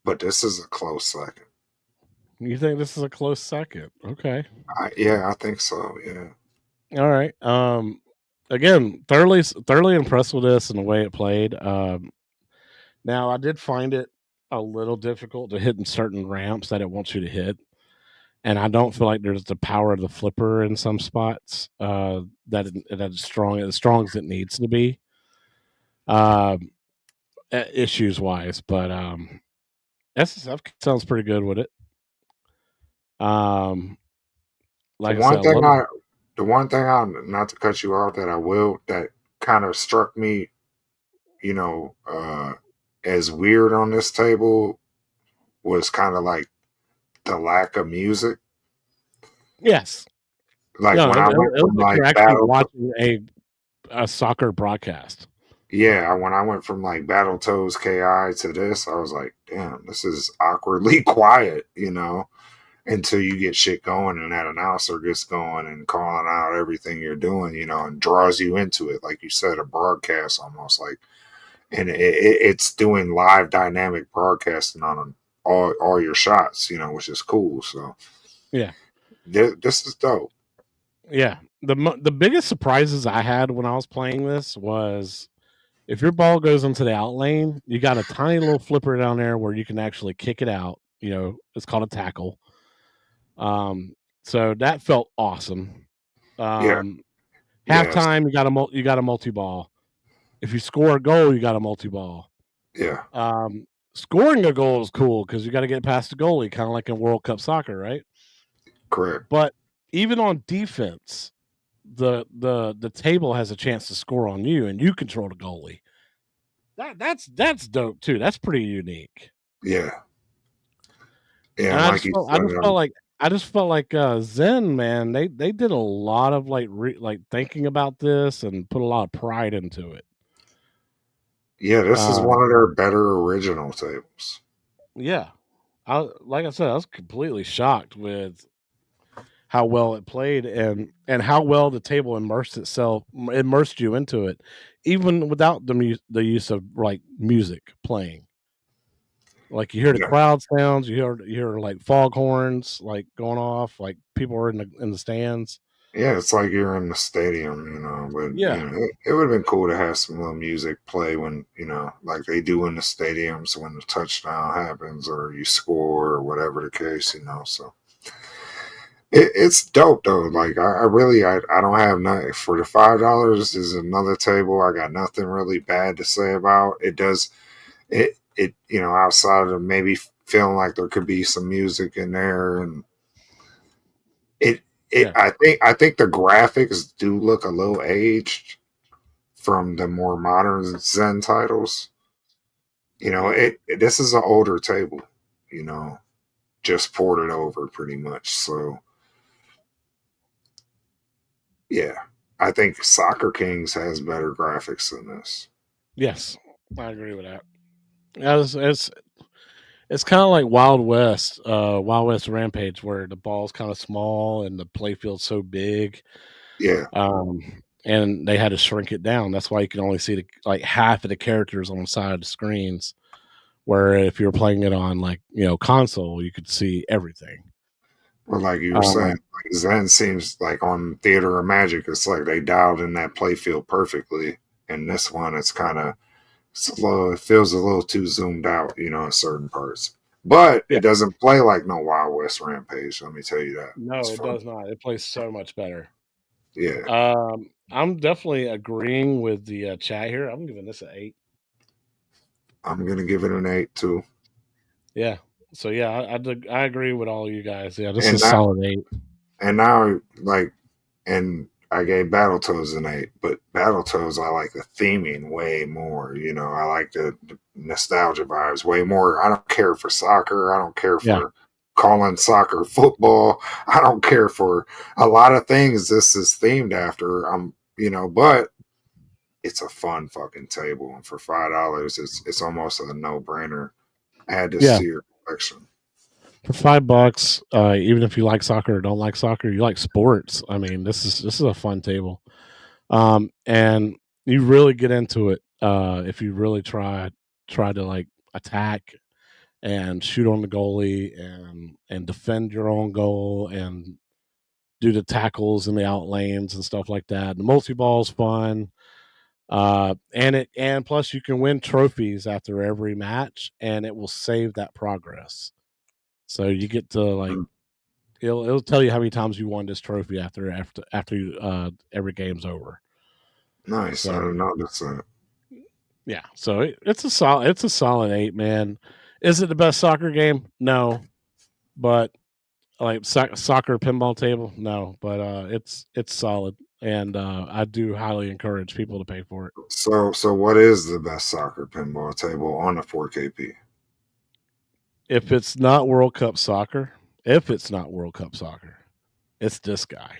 but this is a close second. You think this is a close second? Okay. I think so. Yeah. All right. Again, thoroughly impressed with this and the way it played. Now I did find it a little difficult to hit in certain ramps that it wants you to hit, and I don't feel like there's the power of the flipper in some spots that it's strong as it needs to be. Issues wise, but SSF sounds pretty good with it. Like the one thing I'm not to cut you off that kind of struck me, as weird on this table was kind of like the lack of music. Yes. Like when I went from like watching a soccer broadcast. Yeah, when I went from like Battletoads KI to this, I was like, damn, this is awkwardly quiet, until you get shit going and that announcer gets going and calling out everything you're doing, and draws you into it. Like you said, a broadcast almost like, and it's doing live dynamic broadcasting on all your shots, which is cool. So Yeah. this is dope. Yeah. The biggest surprises I had when I was playing this was if your ball goes into the out lane, you got a tiny little flipper down there where you can actually kick it out. It's called a tackle. So that felt awesome. Yeah, Um, yes, Halftime, you got a multi ball. If you score a goal, you got a multi ball. yeah, Scoring a goal is cool because you got to get past the goalie, kind of like in World Cup soccer, right? correct. But even on defense, the table has a chance to score on you, and you control the goalie. That's dope too. That's pretty unique. Yeah, And yeah, like you said, I just felt like Zen, man. They did a lot of like thinking about this and put a lot of pride into it. yeah, this is one Um, of their better original tables. yeah, like I said, I was completely shocked with how well it played and how well the table immersed you into it, even without the use of like music playing. Like you hear the Yeah, crowd sounds, you hear like foghorns like going off, like people are in the stands. yeah, it's like you're in the stadium, but Yeah, it would have been cool to have some little music play when, like they do in the stadiums when the touchdown happens or you score or whatever the case. So it's dope though. Like I really I don't have nothing for the $5 is another table. I got nothing really bad to say about. It does it outside of maybe feeling like there could be some music in there and it yeah, I think the graphics do look a little aged from the more modern Zen titles. This is an older table, you know, just ported over pretty much. So yeah, I think Soccer Kings has better graphics than this. yes, I agree with that. Yeah, it's kind of like Wild West Rampage, where the ball's kind of small and the playfield's so big. Yeah, Um, and they had to shrink it down. That's why you can only see like half of the characters on the side of the screens. Where if you're playing it on like console, you could see everything. well, like you were saying, Um, like Zen seems like on Theater of Magic, it's like they dialed in that playfield perfectly. And this one, it's kind of slow. It feels a little too zoomed out, in certain parts. But yeah, it doesn't play like no Wild West Rampage. Let me tell you that. It's no, it fun. does not. It plays so much better. Yeah, I'm definitely agreeing with the chat here. I'm giving this an 8. I'm gonna give it an 8 too. Yeah. So yeah, I agree with all you guys. Yeah, this And is that solid 8. and now like and I gave Battletoads an 8, but Battletoads I like the theming way more. I like the nostalgia vibes way more. I don't care for soccer. I don't care Yeah. for calling soccer football. I don't care for a lot of things this is themed after. But it's a fun fucking table, and for $5, it's almost a no brainer. Add this Yeah. to your collection. For $5, even if you like soccer or don't like soccer, you like sports. I mean, this is a fun table. And you really get into it if you really try to like attack and shoot on the goalie and defend your own goal and do the tackles in the out lanes and stuff like that. The multi ball is fun. And plus you can win trophies after every match and it will save that progress. So you get to like Mm, it'll tell you how many times you won this trophy after every game's over. nice. I So don't notice that. yeah, so it's a solid 8, man. Is it the best soccer game? No, but like soccer pinball table, no, but it's solid, and I do highly encourage people to pay for it. So what is the best soccer pinball table on a 4KP? If it's not World Cup soccer, if it's not World Cup soccer, it's this guy.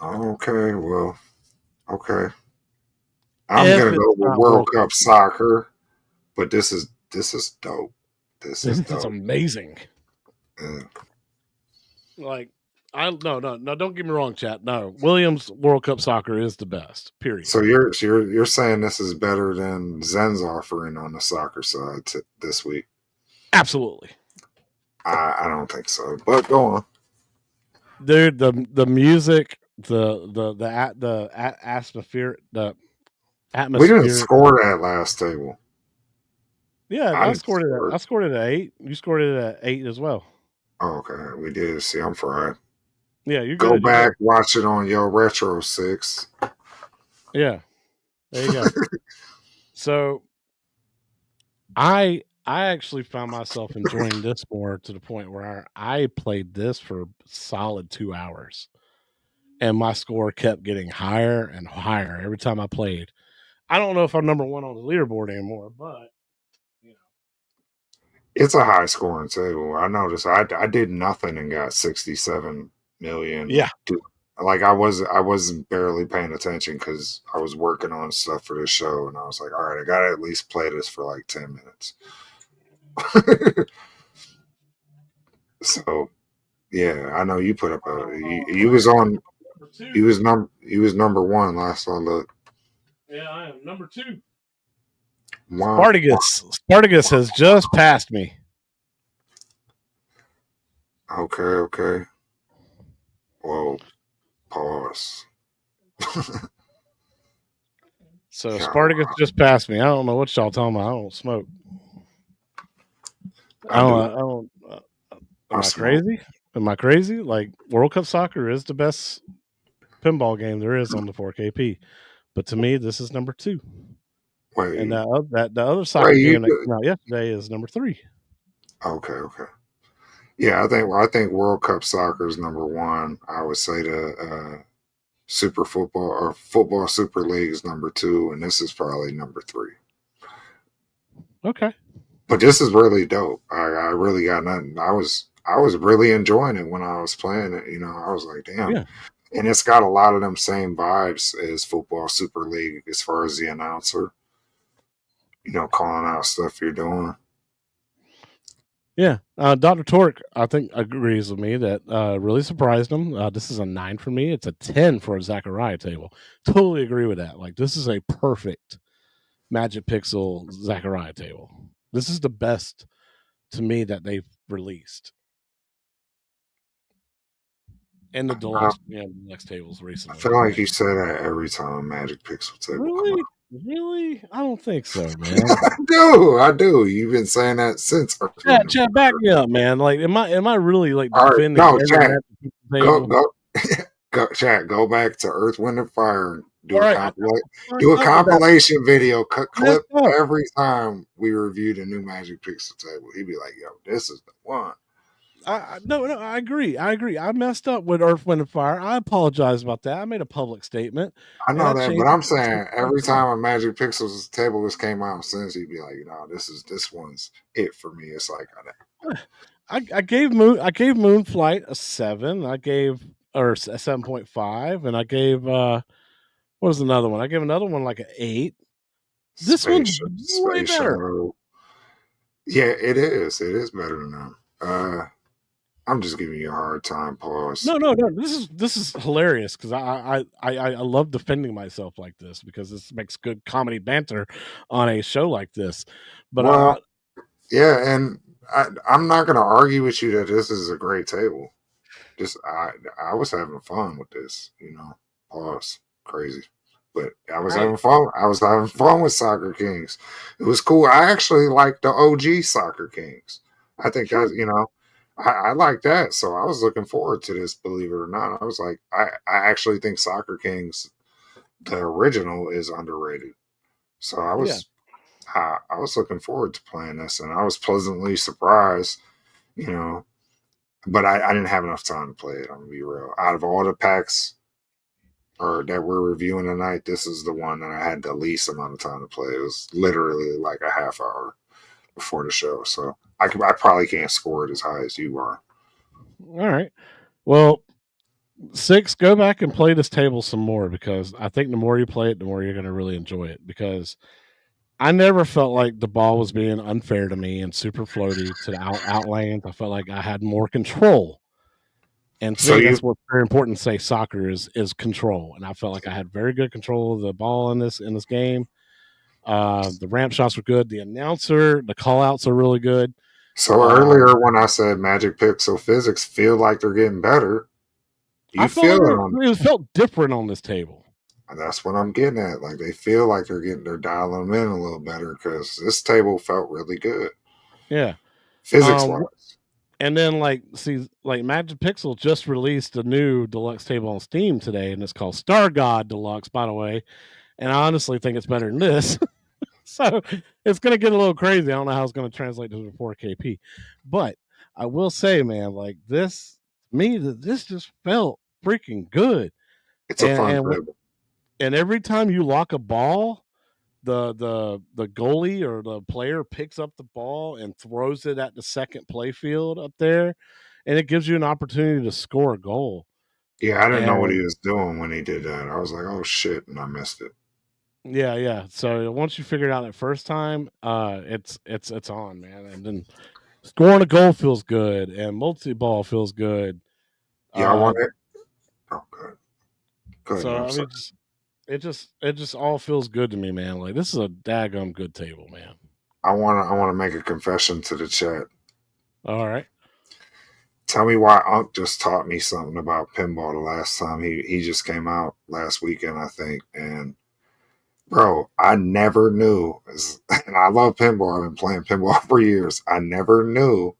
Okay, well, okay. I'm If gonna it's go with not World World Cup Cup soccer, soccer, but this is dope. This is this is dope. amazing. Uh, Like, I no, don't get me wrong, chat. No, Williams World Cup soccer is the best. Period. so you're saying this is better than Zen's offering on the soccer side this week? Absolutely. I don't think so. But go on. Dude, the music, atmosphere, the We didn't atmosphere. score that last table. Yeah, I I didn't scored it. score it. I scored it at 8. You scored it at 8 as well. Oh, okay, we did. See, I'm fried. Yeah, you're Go good. You're back, good. watch it on your Retro 6. Yeah, there you go. So I actually found myself enjoying this more to the point where I played this for solid 2 hours, and my score kept getting higher and higher every time I played. I don't know if I'm number 1 on the leaderboard anymore, but you know. It's a high scoring table. I noticed. I did nothing and got 67 million. Yeah. Like I wasn't barely paying attention because I was working on stuff for this show, and I was like, all right, I gotta at least play this for like 10 minutes. So yeah, I know you put up you was on Number 2. you was number one last I looked. Yeah, I am number 2. Wow. Spartacus has just passed me. Okay. Whoa. Pause. So Yeah, Spartacus just passed me. I don't know what y'all talking about. I don't smoke. I do. I don't. I Am I smoke. crazy? Am I crazy? Like World Cup soccer is the best pinball game there is on the 4KP, but to me, this is number 2. And Wait, that the other wait, soccer game that came out yesterday is number 3. okay. Yeah, I think World Cup soccer is number one. I would say the Super Football or Football Super League is number two, and this is probably number three. Okay. But this is really dope. I really got nothing. I was really enjoying it when I was playing it. I was like, damn. Yeah. And it's got a lot of them same vibes as Football Super League as far as the announcer, calling out stuff you're doing. Yeah. Dr. Torque, I think, agrees with me that really surprised him. This is a 9 for me. It's a 10 for a Zachariah table. Totally agree with that. Like, this is a perfect Magic Pixel Zachariah table. This is the best to me that they've released. And the deluxe, deluxe tables I recently. feel like you say that every time Magic Pixel table come Really? out. Really? I don't think so, man. I do. You've been saying that since Earth, Wind, and Chat, back Fire. me up, man. Like, am I really like All right, defending no, every chat. Magic Pixel Go, table? go, chat. Go back to Earth, Wind, and Fire. And All right, do a up with that. compilation video. Messed Clip up. every time we reviewed a new Magic Pixel table. He'd be like, "Yo, this is the one." No, I agree. I messed up with Earth, Wind, and Fire. I apologize about that. I made a public statement, I and know I that, but changed I'm it to saying every time a Magic Pixels table has came out since, he'd be like, this one's it for me. It's like, I gave Moonflight a 7. I gave or a 7.5, and I gave what was another one? I gave another one like an 8. This one's way Space better. Shuttle. Yeah, it is. It is better than them. I'm just giving you a hard time. Pause. No. This is hilarious because I love defending myself like this because this makes good comedy banter on a show like this. But Well, yeah, and I'm not going to argue with you that this is a great table. Just I was having fun with this. Pause. Crazy. But I was having fun. I was having fun with Soccer Kings. It was cool. I actually like the OG Soccer Kings. I think sure. I like that. So I was looking forward to this, believe it or not. I was like, I actually think Soccer Kings, the original, is underrated. So I was looking forward to playing this, and I was pleasantly surprised, you know. But I didn't have enough time to play it. I'm gonna be real. Out of all the packs or that we're reviewing tonight, this is the one that I had the least amount of time to play. It was literally like a half hour before the show, so I probably can't score it as high as you are. All right. Well, 6, go back and play this table some more because I think the more you play it, the more you're going to really enjoy it. Because I never felt like the ball was being unfair to me and super floaty to the outlanes. I felt like I had more control. And to So me, you that's what's very important to say soccer is control. And I felt like I had very good control of the ball in this game. The ramp shots were good. The announcer, the call outs are really good. So earlier when I said Magic Pixel physics feel like they're getting better, I you felt feel like it on. it felt different on this table. That's what I'm getting at. Like they feel like they're dialing them in a little better because this table felt really good, Yeah. physics wise. And then like Magic Pixel just released a new deluxe table on Steam today, and it's called Star God Deluxe, by the way. And I honestly think it's better than this. So it's gonna get a little crazy. I don't know how it's gonna translate to the 4KP. But I will say, man, like this just felt freaking good. It's a And fun and table. and every time you lock a ball, the goalie or the player picks up the ball and throws it at the second play field up there, and it gives you an opportunity to score a goal. Yeah, I didn't know what And he was doing when he did that. I was like, oh shit, and I missed it. yeah. So once you figure it out that first time, it's on, man. And then scoring a goal feels good, and multi ball feels good. Yeah, I Uh, want it. Oh, good. Good. so I'm I mean, sorry. it just all feels good to me, man. Like this is a daggum good table, man. I want to make a confession to the chat. All right. Tell me why Unc just taught me something about pinball the last time he just came out last weekend, I think. And bro, I never knew, and I love pinball. I've been playing pinball for years. I never knew,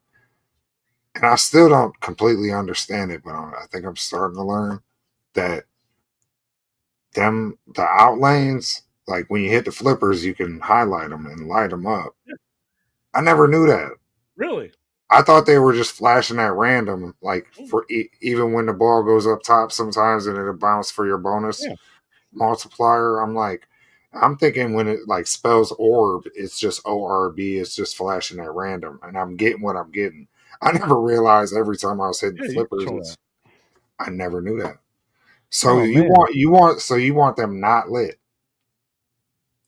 and I still don't completely understand it, but I think I'm starting to learn that the out lanes, like when you hit the flippers, you can highlight them and light them up. Yeah. I never knew that. Really? I thought they were just flashing at random, like for even when the ball goes up top sometimes and it'll bounce for your bonus Yeah. multiplier. I'm thinking when it like spells orb, it's just ORB, it's just flashing at random, and I'm getting what I'm getting. I never realized every time I was hitting Yeah, you flippers, control that. I never knew that. So Oh man. you want them not lit.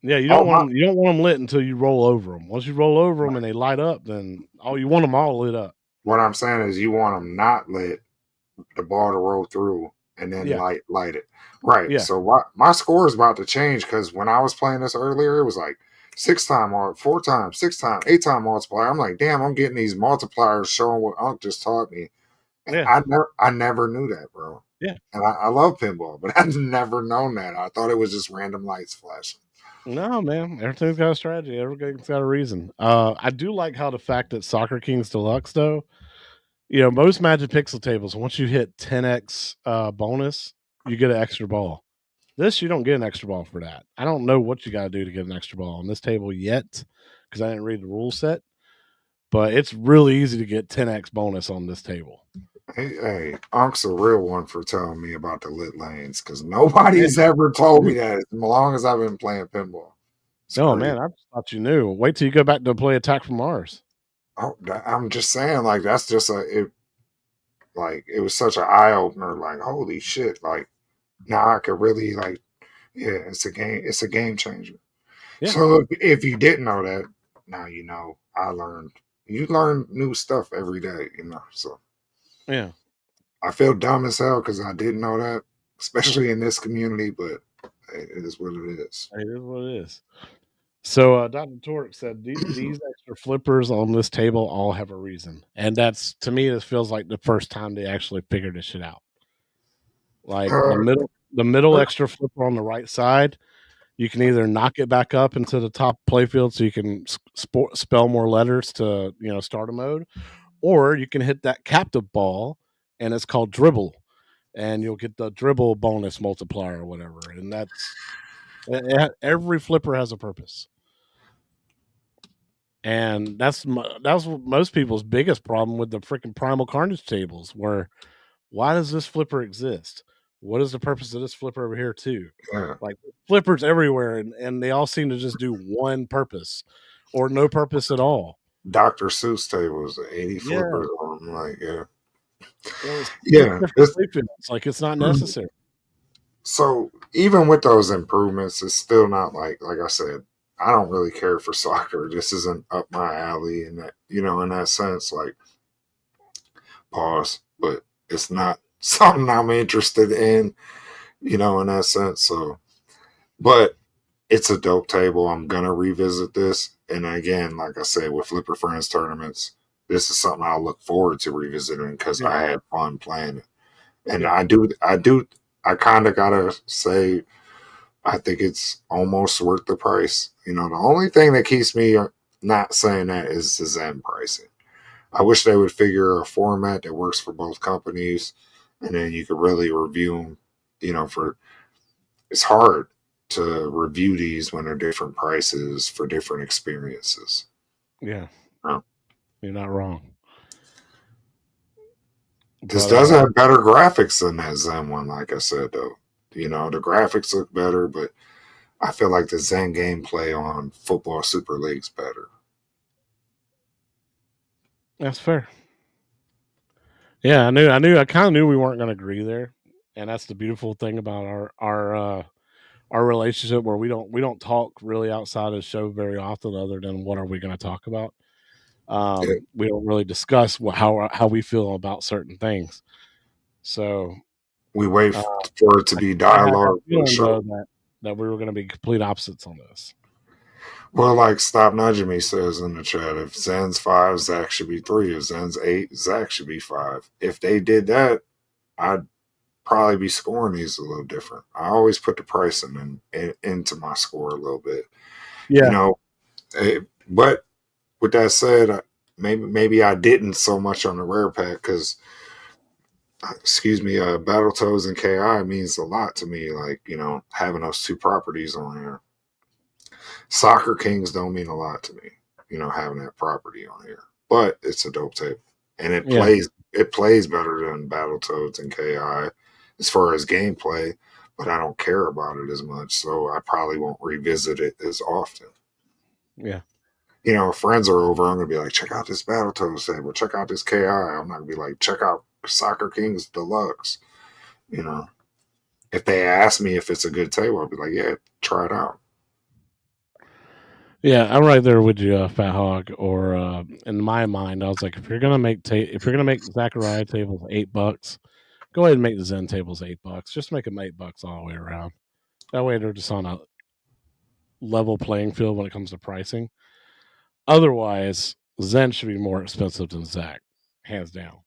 Yeah, Oh my, you don't want them lit until you roll over them. Once you roll over them and they light up, then you want them all lit up. what I'm saying is you want them not lit, the ball to roll through and then Yeah, light it. Right. yeah, So my score is about to change because when I was playing this earlier, it was like 6 time or 4 times, 6 time, 8 time multiplier. I'm like, damn, I'm getting these multipliers showing what Unc just taught me. And yeah, I never knew that, bro. yeah. And I love pinball, but I've never known that. I thought it was just random lights flashing. No, man, everything's got a strategy. Everything's got a reason. I do like how the fact that Soccer Kings Deluxe, though, most Magic Pixel tables, once you hit 10x bonus, you get an extra ball. This, you don't get an extra ball for that. I don't know what you got to do to get an extra ball on this table yet because I didn't read the rule set, but it's really easy to get 10x bonus on this table. Hey, Unc's a real one for telling me about the lit lanes because nobody's ever told me that as long as I've been playing pinball. It's Oh crazy. man, I just thought you knew. Wait till you go back to play Attack from Mars. Oh, I'm just saying, like that's just it was such an eye opener. Like, holy shit! Like now I could really like, yeah, it's a game. It's a game changer. Yeah, So if you didn't know that, now you know. I learned. You learn new stuff every day, you know. So yeah. I feel dumb as hell because I didn't know that, especially in this community. But hey, it is what it is. It is what it is. So Dr. Torque said these extra flippers on this table all have a reason, and that's to me. This feels like the first time they actually figured this shit out. Like Uh, the middle extra flipper on the right side, you can either knock it back up into the top playfield so you can spell more letters to starter mode, or you can hit that captive ball, and it's called dribble, and you'll get the dribble bonus multiplier or whatever. And every flipper has a purpose. And that's what most people's biggest problem with the freaking Primal Carnage tables. Where why does this flipper exist? What is the purpose of this flipper over here too? yeah. Like flippers everywhere, and they all seem to just do one purpose or no purpose at all. Dr. Seuss tables, 80 Yeah, flippers on them. Like, yeah. it's six Yeah. different playfields. Like it's not necessary. So even with those improvements, it's still not like I said, I don't really care for soccer. This isn't up my alley in that in that sense, like pause. But it's not something I'm interested in in that sense. So but it's a dope table. I'm gonna revisit this. And again, like I said, with Flipper Friends tournaments, this is something I'll look forward to revisiting because Yeah. I had fun playing it. And Yeah. I kind of gotta say, I think it's almost worth the price. The only thing that keeps me not saying that is the Zen pricing. I wish they would figure a format that works for both companies, and then you could really review them. For it's hard to review these when they're different prices for different experiences. Yeah. Uh, You're not wrong. This But does have better graphics than that Zen one, like I said, though. The graphics look better, but I feel like the Zen gameplay on Football Super League's better. that's fair. Yeah, I kind of knew we weren't going to agree there, and that's the beautiful thing about our relationship, where we don't talk really outside of the show very often, other than what are we going to talk about. Yeah, We don't really discuss how we feel about certain things. So we wait uh, for it to I be kind of had that dialogue for the feeling though show. that we were going to be complete opposites on this. Well, like Stop Nudging Me says in the chat, if Zen's 5, Zach should be 3. If Zen's 8, Zach should be 5. If they did that, I'd probably be scoring these a little different. I always put the pricing into my score a little bit. Yeah, But with that said, maybe I didn't so much on the rare pack because, excuse me, Battletoads and KI means a lot to me. Like, having those two properties on here. Soccer Kings don't mean a lot to me, having that property on here. But it's a dope table. And it yeah, plays better than Battletoads and KI as far as gameplay, but I don't care about it as much, so I probably won't revisit it as often. yeah. If friends are over, I'm gonna be like, check out this Battletoads table, check out this KI. I'm not gonna be like, check out Soccer Kings Deluxe. You know, if they ask me if it's a good table, I'll be like, yeah, try it out. Yeah, I'm right there with you, Fat Hog. Or in my mind, I was like, if you're gonna make Zachariah tables $8, go ahead and make the Zen tables $8. Just make them $8 all the way around. That way, they're just on a level playing field when it comes to pricing. Otherwise, Zen should be more expensive than Zach, hands down.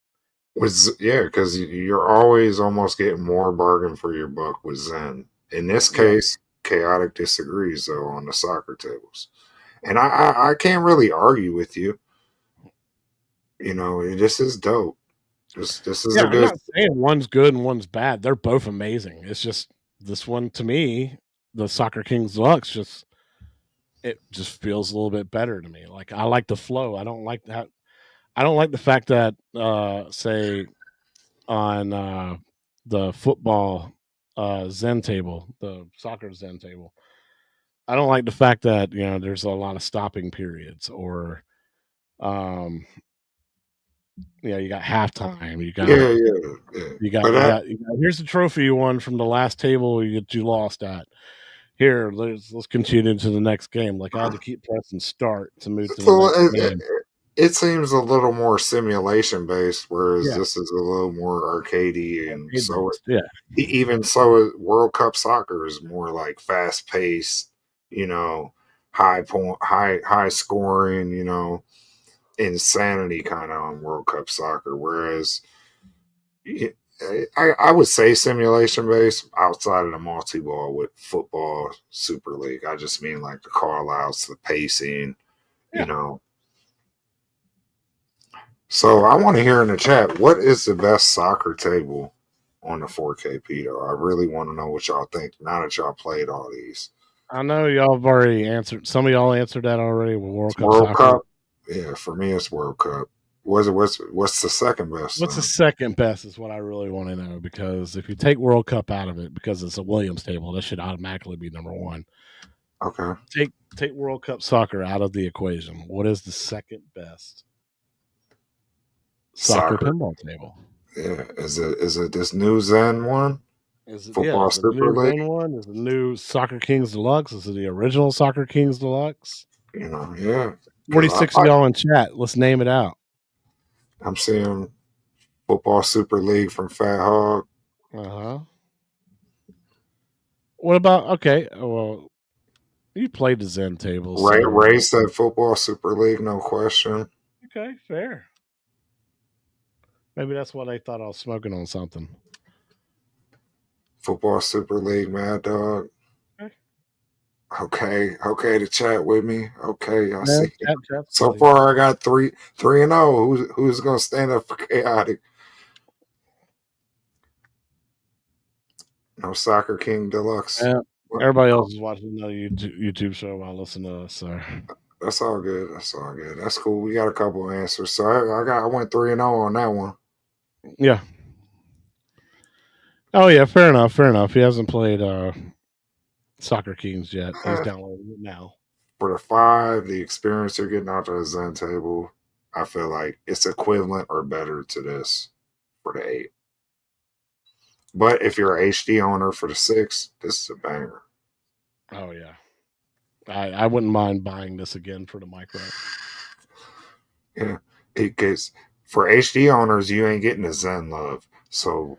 Because you're always almost getting more bargain for your buck with Zen. In this Yeah, case, Chaotic disagrees though on the soccer tables, and I can't really argue with you. This is dope. This is yeah. a I'm good. not saying one's good and one's bad. They're both amazing. It's just this one to me, the Soccer Kings Deluxe, it just feels a little bit better to me. Like, I like the flow. I don't like that. I don't like the fact that, say, on the football Zen table, the soccer Zen table, I don't like the fact that there's a lot of stopping periods, or um, you got halftime, Yeah, yeah, yeah. But you got here's the trophy you won from the last table you lost at. Here, let's continue to the next game. Like, I had to keep pressing start to move to it's the next a, game. it seems a little more simulation based, whereas Yeah, this is a little more arcadey, and arcade so based. Yeah, even so, World Cup soccer is more like fast paced, you know, high scoring, insanity kind of on World Cup soccer. Whereas I would say simulation based outside of the multi ball with football Super League. I just mean like the call outs, the pacing, you yeah. know. So I want to hear in the chat, what is the best soccer table on the 4KP though? I really want to know what y'all think now that y'all played all these. I know y'all have already answered. Some of y'all answered that already with World It's Cup World soccer. Cup. Yeah, for me it's World Cup. What's the second best What's the then? second best is what I really want to know, because if you take World Cup out of it, because it's a Williams table, that should automatically be number one. Okay. Take World Cup soccer out of the equation. What is the second best soccer Soccer. pinball table? Yeah. Is it this new Zen one? Football Is it the Super new League? Zen one? Is it the new Soccer Kings Deluxe? Is it the original Soccer Kings Deluxe? Yeah. Because 46 of y'all in chat. Let's name it out. I'm seeing Football Super League from Fat Hog. Uh-huh. What about, okay, well, you played the Zen table, so Ray said Football Super League, no question. okay, fair. Maybe that's why they thought I was smoking on something. Football Super League, Mad Dog. Okay. Okay, to chat with me. Okay, I Yeah, see. chat's So plenty. far, I got 3-0. Who's gonna stand up for chaotic? No Soccer King Deluxe. Yeah. What? Everybody else is watching another YouTube show while listening to us. So That's all good. That's all good. That's cool. We got a couple of answers. So I went 3-0 on that one. yeah. Oh yeah, fair enough. Fair enough. He hasn't played Soccer Kings yet. He's Eh, downloading it now. for the 5, the experience you're getting out of the Zen table, I feel like it's equivalent or better to this for the 8. But if you're an HD owner for the 6, this is a banger. Oh yeah. I wouldn't mind buying this again for the micro. Yeah, it gets for HD owners, you ain't getting the Zen love. So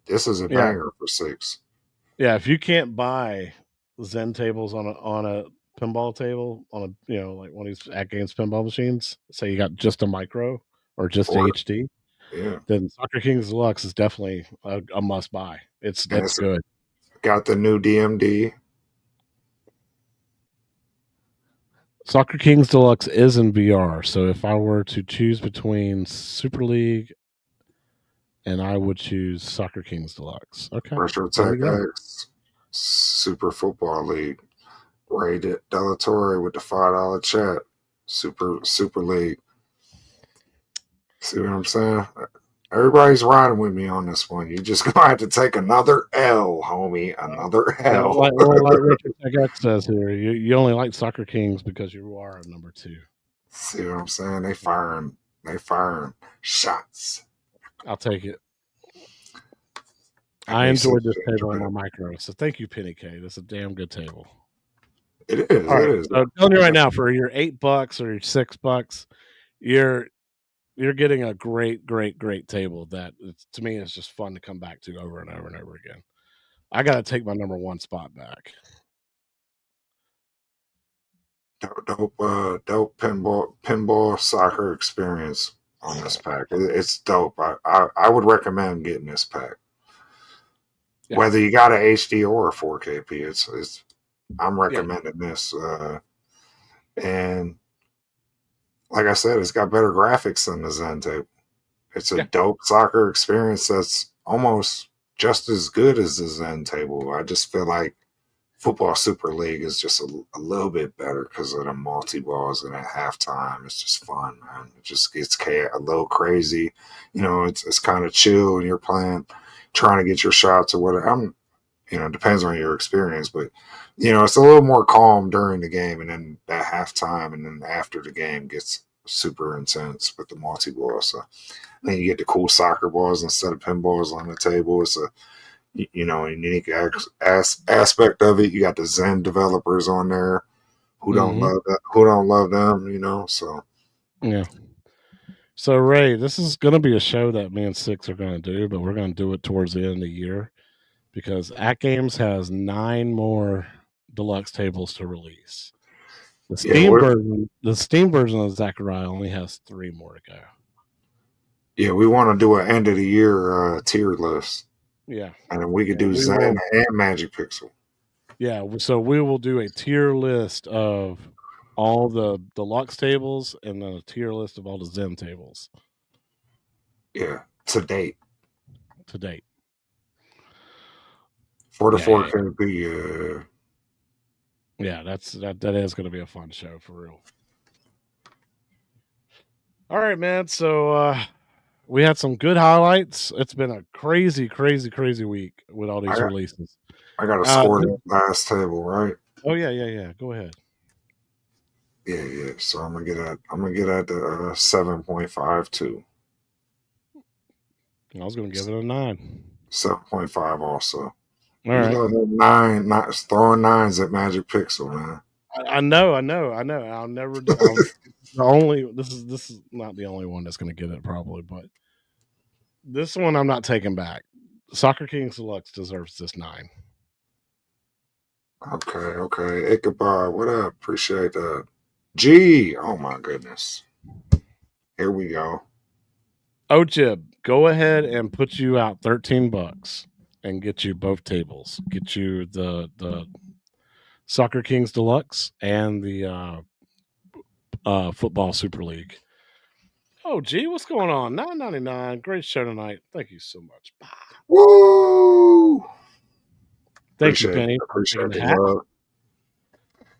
this is a Yeah. banger for 6. Yeah, if you can't buy Zen tables on a pinball table on a like one of these ATGAMES pinball machines, say you got just a micro or just Or HD, yeah, then Soccer Kings Deluxe is definitely a must buy. and That's it's good. got the new DMD. Soccer Kings Deluxe is in VR, so if I were to choose between Super League and I would choose Soccer Kings Deluxe. Okay, Retro there Tech we go. X Super Football League. Rated Delatore with the $5 chat. Super League. See what I'm saying? Everybody's riding with me on this one. You just gonna have to take another L, homie. Another Well, L. like Richard Tech says here, you only like Soccer Kings because you are a number 2. See what I'm saying? They firing shots. I'll take it. That I makes sense enjoyed this to table on enjoy my it. micro, so thank you, Penny K. That's a damn good table. It is. All It right, is. so telling you right now, for your $8 or your $6, you're getting a great table that to me is just fun to come back to over and over and over again. I got to take my number 1 spot back. Dope pinball soccer experience on this pack. It's dope. I would recommend getting this pack. Yeah. Whether you got an HD or a 4KP, it's I'm Yeah. recommending this. And like I said, it's got better graphics than the Zen tape. It's a Yeah. dope soccer experience that's almost just as good as the Zen table. I just feel like Football Super League is just a little bit better because of the multi balls, and at halftime it's just fun, man. It just gets a little crazy. It's kind of chill, and you're playing, trying to get your shots or whatever. It depends on your experience, but it's a little more calm during the game, and then at halftime, and then after the game gets super intense with the multi ball. So then you get the cool soccer balls instead of pinballs on the table. It's a unique aspect of it. You got the Zen developers on there who don't Mm-hmm. love that, who don't love them. So Yeah. So Ray, this is going to be a show that me and Six are going to do, but we're going to do it towards the end of the year because AtGames has 9 more deluxe tables to release. yeah, The Steam version of Zachariah only has 3 more to go. we want to do an end of the year tier list, Yeah, and then we could and do Zen and Magic Pixel. Yeah, so we will do a tier list of all the deluxe tables and then a tier list of all the Zen tables Yeah, to date to date. for the Yeah, yeah, 4KP. yeah. That is going to be a fun show for real. All right, man. So we had some good highlights. It's been a crazy week with all these releases. I got to score that last table, right? Oh yeah. Go ahead. Yeah. So I'm gonna get at the 7.52. I was going to give it a 9. 7.5 also. All you right. love that 9, not throwing 9s at Magic Pixel, man. I know. I'll never do. This is not the only one that's going to get it probably, but this one I'm not taking back. Soccer Kings Deluxe deserves this 9. Okay. Ichabod, what up? Appreciate that. G, oh my goodness. Here we go. OJIB, go ahead and put you out $13 and get you both tables. Get you the Soccer Kings Deluxe and the Football Super League. Oh, gee, what's going on? $9.99. Great show tonight. Thank you so much. Bah. Woo! Thank you, Appreciate Penny, for appreciate taking the the hat. love.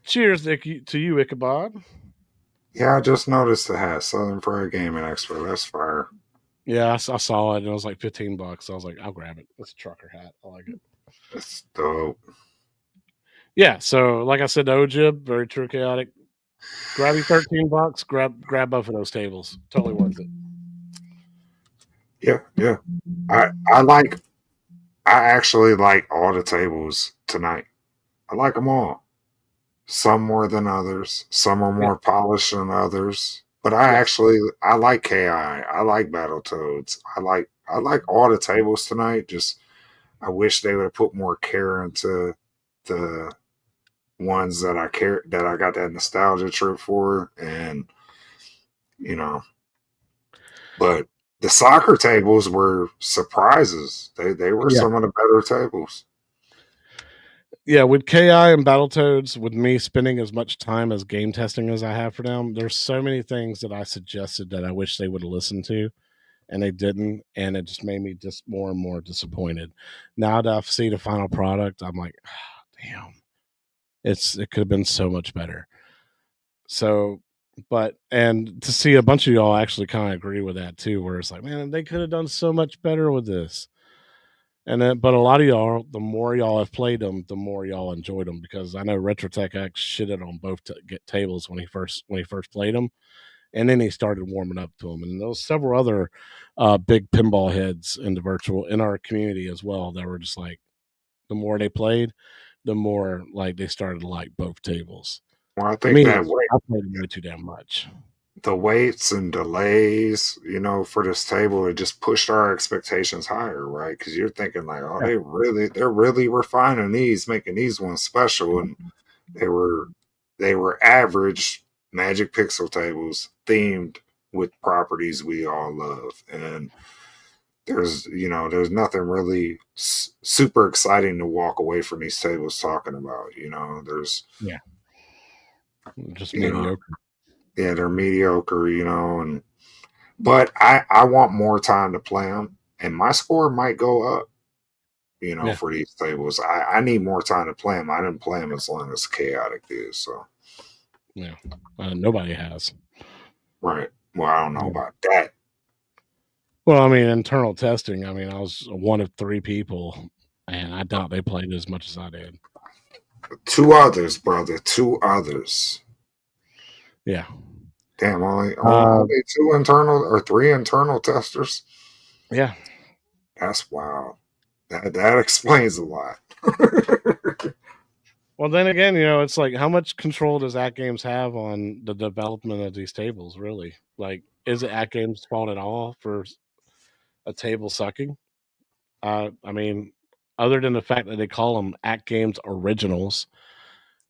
Cheers to you, Ichabod. Yeah, I just noticed the hat, Southern Fried Gaming Expo. That's fire. Yeah, I saw it and it was like $15. I was like, I'll grab it. It's a trucker hat. I like it. That's dope. Yeah, so like I said, the OJIB, very true chaotic. Grab you $13. Grab both of those tables. Totally worth it. Yeah. I actually like all the tables tonight. I like them all. Some more than others. Some are more polished than others. But I like KI. I like Battletoads. I like all the tables tonight. Just I wish they would have put more care into the ones that I got that nostalgia trip for, and you know, but the soccer tables were surprises. They were Yeah. some of the better tables. Yeah, with KI and Battletoads, with me spending as much time as game testing as I have for them, there's so many things that I suggested that I wish they would have listened to, and they didn't, and it just made me just more and more disappointed. Now that I've seen the final product, I'm like, damn, it could have been so much better. So, and to see a bunch of y'all actually kind of agree with that too, where it's like, man, they could have done so much better with this. And then, but a lot of y'all, the more y'all have played them, the more y'all enjoyed them, because I know RetroTech X shitted on both tables when he first played them, and then he started warming up to them. And there was several other big pinball heads in the virtual in our community as well that were just like, the more they played, the more like they started to like both tables. Well, I think Me, that way I played them way too damn much. the waits and delays, for this table, it just pushed our expectations higher, right? Because you're thinking like, oh, Yeah. they're really refining these, making these ones special, and they were average Magic Pixel tables themed with properties we all love, and there's nothing really super exciting to walk away from these tables talking about. There's Yeah, just you know mediocre. yeah, they're mediocre, but I want more time to play them, and my score might go up, Yeah, for these tables. I need more time to play them. I didn't play them as long as Chaotic did, so. yeah. Nobody has. Right. Well, I don't know Yeah. about that. Well, I mean, internal testing. I mean, I was one of 3 people, and I doubt they played as much as I did. Two others, brother. Two others. Yeah. Damn, only 2 internal or 3 internal testers. Yeah. That's wild. That explains a lot. Well, then again, it's like, how much control does ATGAMES have on the development of these tables, really? Like, is it ATGAMES' fault at all for a table sucking? I mean, other than the fact that they call them ATGAMES Originals,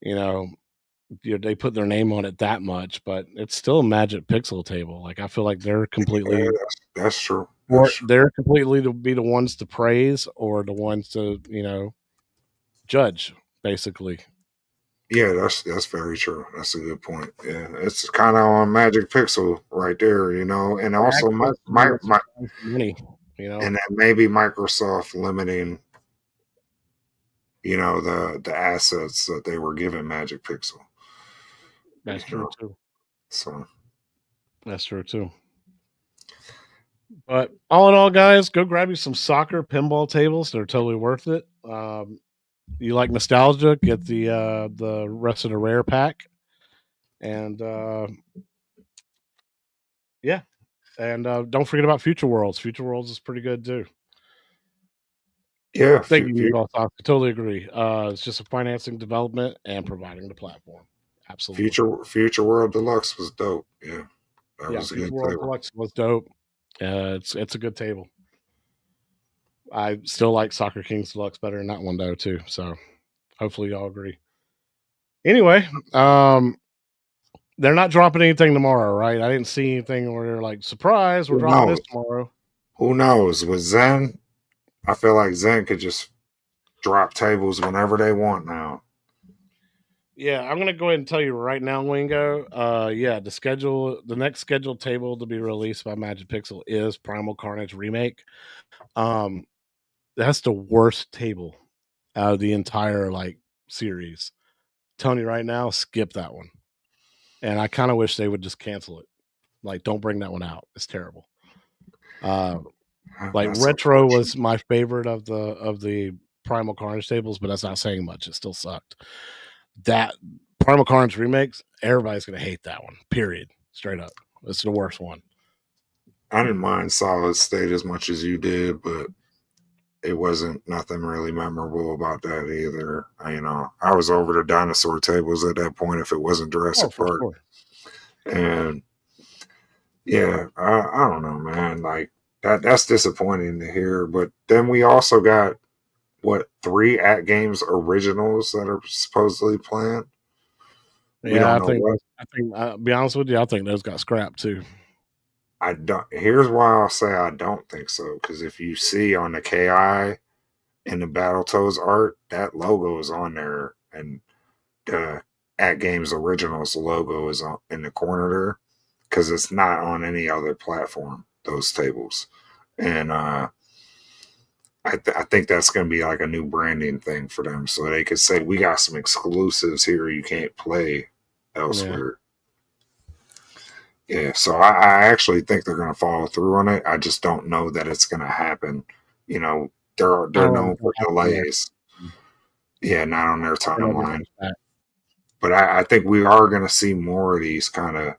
you know, they put their name on it that much, but it's still a Magic Pixel table. Like, I feel like they're Yeah, completely, that's true. or That's true. they're completely to be the ones to praise or the ones to judge, basically. Yeah, that's very true. That's a good point. Yeah, it's kind of on Magic Pixel right there, and also Money, and then maybe Microsoft limiting, the assets that they were giving Magic Pixel. That's true too. So That's true too. But all in all, guys, go grab you some soccer pinball tables. They're totally worth it. You like nostalgia? Get the rest of the rare pack, and yeah, and don't forget about Future Worlds. Future Worlds is pretty good too. yeah, Thank you, boss. I totally agree. It's just a financing, development, and providing the platform. Absolutely. Future World Deluxe was dope. Yeah, that Yeah, was a Future good World table. Deluxe was dope. It's a good table. I still like Soccer Kings Deluxe better than that one though too. So hopefully y'all agree. Anyway, They're not dropping anything tomorrow, right? I didn't see anything where they're like, surprise, we're Who dropping this knows? tomorrow. Who knows? With Zen, I feel like Zen could just drop tables whenever they want now. Yeah, I'm gonna go ahead and tell you right now, Wingo. Yeah, the next scheduled table to be released by Magic Pixel is Primal Carnage Remake. Um, that's the worst table out of the entire like series. Telling you right now, skip that one. And I kind of wish they would just cancel it. Like, don't bring that one out. It's terrible. Like That's Retro unfortunate. was my favorite of the Primal Carnage tables, but that's not saying much. It still sucked. That Primal Carnage remakes, everybody's gonna hate that one. Period. Straight up. It's the worst one. I didn't mind Solid State as much as you did, but it wasn't nothing really memorable about that either. I was over the dinosaur tables at that point if it wasn't Oh, Jurassic for Park. sure. And yeah, I don't know, man. Like that's disappointing to hear. But then we also got what 3 ATGAMES originals that are supposedly planned. We Yeah, don't I know think what. be honest with you, I think those got scrapped too. I don't. Here's why I'll say I don't think so. Because if you see on the KI and the Battletoads art, that logo is on there, and the ATGAMES Originals logo is in the corner there because it's not on any other platform. Those tables, and I think that's going to be like a new branding thing for them, so they could say we got some exclusives here you can't play Yeah. elsewhere. Yeah, so I actually think they're going to follow through on it. I just don't know that it's going to happen. You know, I they're don't know if known it's gonna for happen there. delays. Yeah, not on their It'll be timeline. pushed back. But I think we are going to see more of these kind of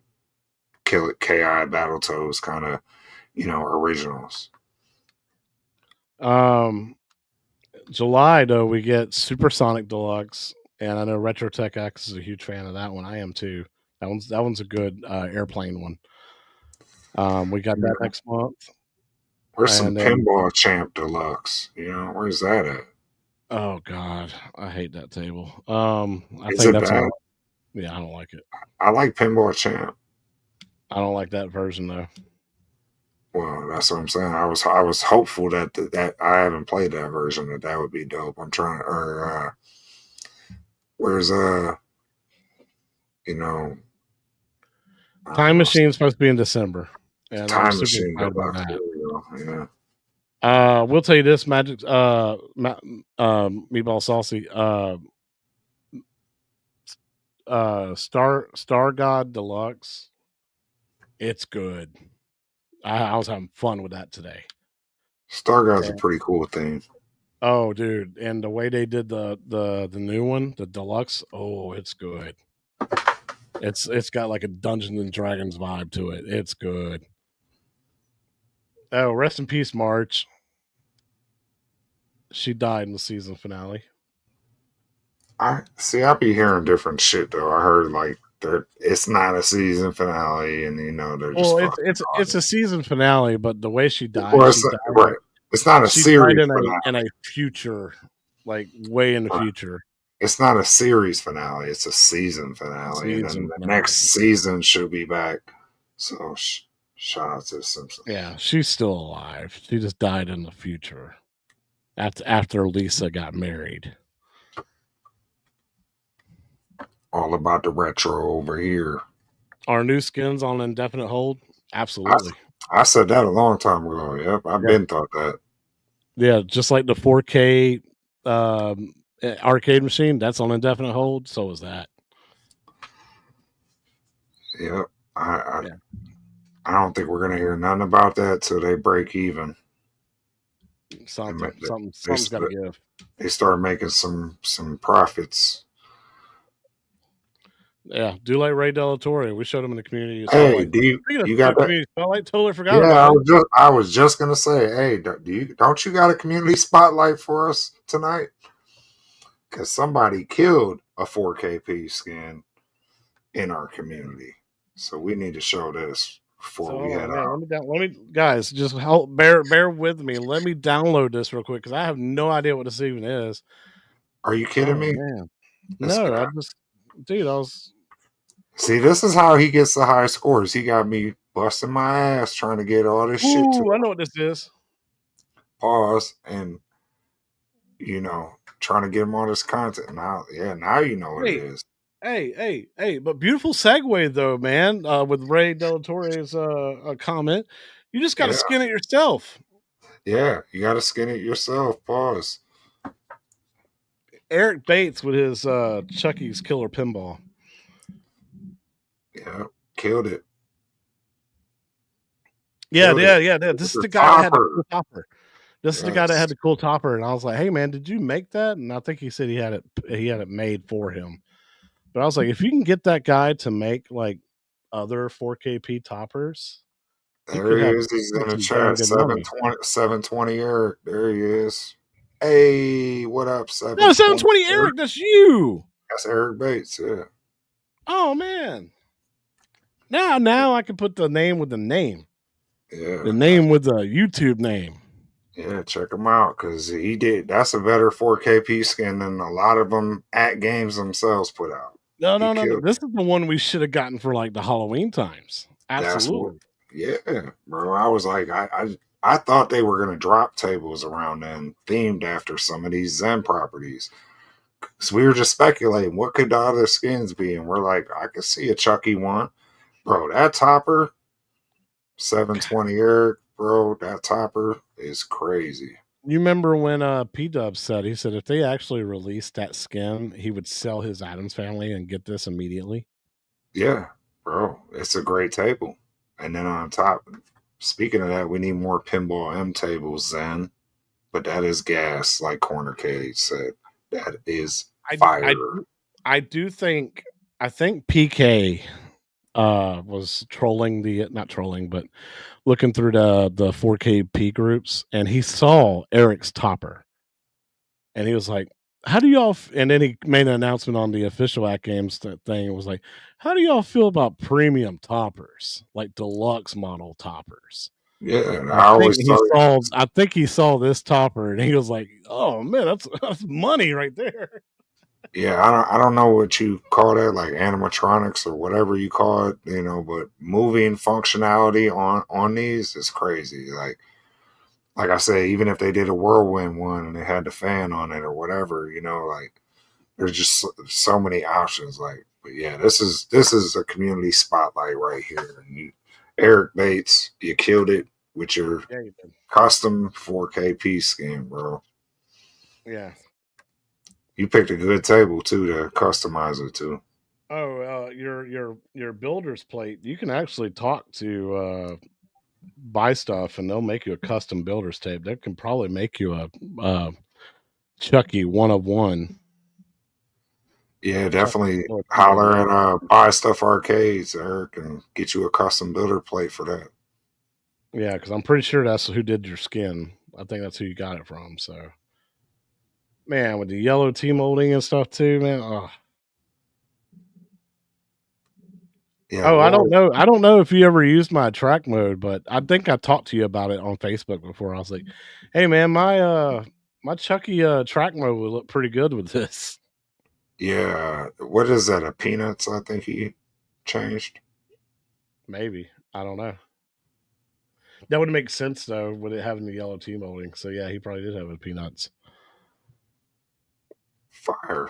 Kill It KI Battletoads kind of, originals. July though, we get Supersonic Deluxe, and I know Retro Tech X is a huge fan of that one. I am too. That one's a good airplane one. We got that Yeah. next month, Where's some and then Pinball Champ Deluxe? Where's that at? oh god, I hate that table. I Is think it that's bad? one. Yeah, I don't like it. I like Pinball Champ. I don't like that version though. Well, that's what I'm saying. I was hopeful that I haven't played that version that would be dope. I'm trying or where's you know I don't Time know Machine's supposed to be in December, and I'm Time super Machine excited about Deluxe. that. There we go. Yeah. We'll tell you this, Magic, Meatball Saucy, Star God Deluxe. It's good. I was having fun with that today. Star God's a And, pretty cool thing. oh, dude, and the way they did the new one, the deluxe. Oh, it's good. It's got like a Dungeons and Dragons vibe to it. It's good. Oh, rest in peace, March. She died in the season finale. I see. I be hearing different shit though. I heard like it's not a season finale, and they're just Well, it's fucking it's it's talking. a season finale, but the way she died, Well, it's right. It's not a she died series finale. in a future, like way in the Right. future It's not a series finale. It's a season finale, and then season the next finale. season should be back. So shout out to the Simpsons. Yeah, she's still alive. She just died in the future after Lisa got married. All about the retro over here. Are new skins on indefinite hold? I, Absolutely. I said that a long time ago. Yep, I've Yeah. been thought that. Yeah, just like the 4K arcade machine, that's on indefinite hold. So is that. Yep. I Yeah. I don't think we're gonna hear nothing about that till they break even. And Something's got to give. they start making some profits. Yeah, do like Ray Delatorio. We showed him in the community Hey, spotlight. do Speaking of you got that? community spotlight, totally forgot Yeah, about it. I was just gonna say, hey, don't you got a community spotlight for us tonight? Because somebody killed a 4KP skin in our community, so we need to show this before So we hold head on, man. out. Let me guys just help bear with me. Let me download this real quick because I have no idea what this even is. Are you kidding Oh me? man, It's no, I just dude, I was See, this is how he gets the high scores. He got me busting my ass trying to get all this shit to Ooh, I him. know what this is. Pause and trying to get him all this content. Now you know what it Hey, is. hey! But beautiful segue though, man. With Ray Delatorre's comment, you just got to Yeah, skin it yourself. yeah. You got to skin it yourself. Pause. Eric Bates with his Chucky's Killer Pinball. Yeah, killed it. Yeah. Killed it. This is The the guy that had the topper. cool topper. This is the guy that Yes. had the cool topper, and I was like, "Hey, man, did you make that?" And I think he said he had it. He had it made for him. But I was like, if you can get that guy to make like other 4KP toppers, he There could he have is. He's in the some dang chat. good money. 720 Eric. There he is. Hey, what up? No, 720 720 Eric. Eric, that's you. That's Eric Bates. Yeah. Oh man. Now I can put the name with the name. The Yeah. name with the YouTube name. Yeah, check him out because he did. That's a better 4KP skin than a lot of them at games themselves put out. No. This is the one we should have gotten for like the Halloween times. That's what. Absolutely. Yeah, bro. I was like, I thought they were gonna drop tables around then themed after some of these Zen properties. So we were just speculating what could the other skins be, and we're like, I could see a Chucky one, bro. That topper, 720 Eric, bro. That topper is crazy. You remember when P Dub said he said if they actually released that skin, he would sell his Adams family and get this immediately. Yeah, bro. It's a great table. And then on top, speaking of that, we need more pinball M tables then. But that is gas, like Corner Cage said. That is I I fire. I do think I think PK was trolling the not trolling, but looking through the 4KP groups, and he saw Eric's topper, and he was like, "How do y'all?" And then he made an announcement on the official ATGAMES thing. It was like, "How do y'all feel about premium toppers, like deluxe model toppers?" Yeah, and And I always thought, I think he saw this topper, and he was like, "Oh man, that's money right there." yeah, I don't know what you call that, like animatronics or whatever you call it, but moving functionality on these is crazy. Like I say, even if they did a whirlwind one and they had the fan on it or whatever, like there's just so many options. Like, but yeah, this is a community spotlight right here. And Eric Bates, you killed it with your Yeah, you did. custom 4KP skin, bro. Yeah. You picked a good table too to customize it to. Oh, your builder's plate. You can actually talk to buy stuff, and they'll make you a custom builder's tape. They can probably make you a Chucky one of one. Yeah, Chucky definitely Killer Pinball. holler at Buy Stuff Arcades, Eric, and get you a custom builder plate for that. Yeah, because I'm pretty sure that's who did your skin. I think that's who you got it from. So, man, with the yellow T molding and stuff too, man. Oh. Yeah, Oh, I don't well, know. I don't know if you ever used my track mode, but I think I talked to you about it on Facebook before. I was like, "Hey, man, my Chucky track mode would look pretty good with this." yeah. What is that? A Peanuts? I think he changed. Maybe I don't know. That would make sense though, with it having the yellow T molding. So yeah, he probably did have a peanuts. Fire.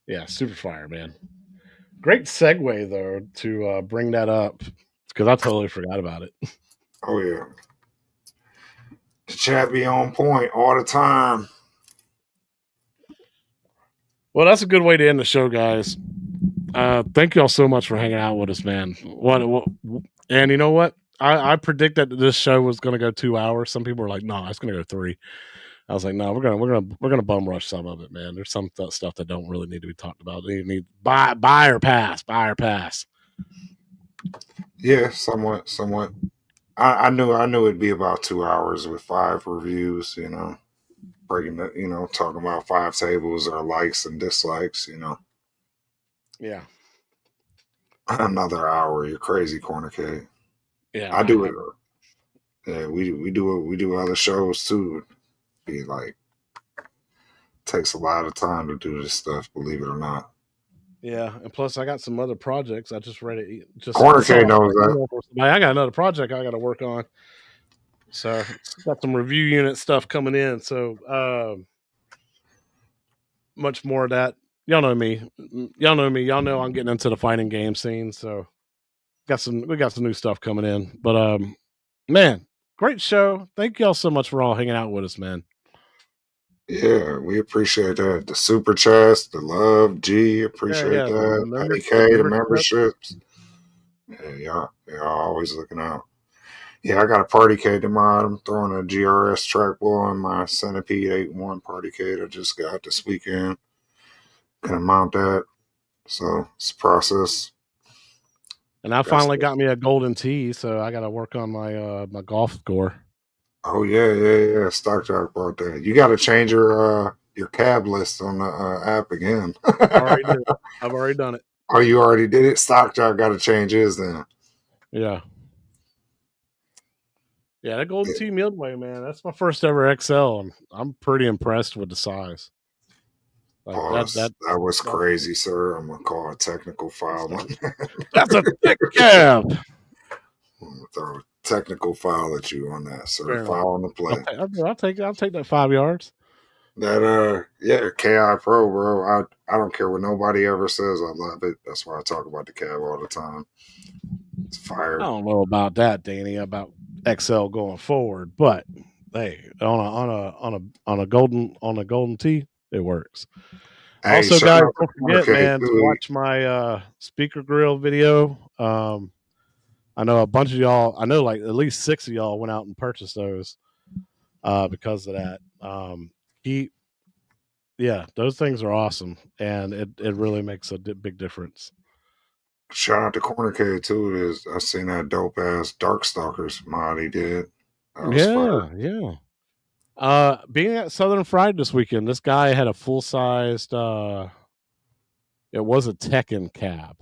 Yeah, super fire, man. Great segue though to bring that up because I totally forgot about it. Oh yeah. The chat be on point all the time. Well, that's a good way to end the show, guys. Thank y'all so much for hanging out with us, man. What and you know what? I predict that this show was going to go 2 hours. Some people were like, "No, it's going to go 3." I was like, "No, we're gonna bum rush some of it, man. There's some stuff that don't really need to be talked about. You need buy or pass, buy or pass." Yeah, somewhat. I knew it'd be about 2 hours with 5 reviews. Breaking the, talking about 5 tables or likes and dislikes. Yeah, Another hour. You're crazy, Corner K. yeah. I do it. Yeah, we do other shows too. Be like, takes a lot of time to do this stuff. Believe it or not. Yeah, and plus I got some other projects. I just read it. I Corner saw K knows that. I got another project I got to work on. So got some review unit stuff coming in. So much more of that. Y'all know me. Y'all know me. Y'all know I'm getting into the fighting game scene. So we got some new stuff coming in. But man, great show. Thank y'all so much for all hanging out with us, man. Yeah, we appreciate that. The super chats, the love, G, appreciate Yeah. that. AK, the memberships. Yeah, y'all always looking out. Yeah, I got a party cade tomorrow. I'm throwing a GRS trackball on my Centipede 8-1 party cade I just got this weekend. Gonna mount that. So it's a process. And I finally got me a golden tee, so I got to work on my my golf score. Oh yeah. Stock Jock brought that. You got to change your cab list on the app again. I've already done it. Oh, you already did it. Stock Jock got to change his then. Yeah. Yeah, that golden tee Midway, man. That's my first ever XL. I'm pretty impressed with the size. Like that was crazy, sir. I'm gonna call a technical file. That's a thick cab. I'm gonna throw a technical file at you on that, sir. File on the play. I'll take that 5 yards. That KI Pro, bro. I don't care what nobody ever says. I love it. That's why I talk about the cab all the time. It's fire. I don't know about that, Danny, about XL going forward, but hey, on a golden tee, it works. Hey, also, guys, don't forget, man, to watch my speaker grill video. I know a bunch of y'all. I know like at least 6 of y'all went out and purchased those because of that. Those things are awesome, and it really makes a big difference. Shout out to Corner K too. I've seen that dope ass Darkstalkers mod he did. Yeah. Being at Southern Fried this weekend, this guy had a full sized. It was a Tekken cab,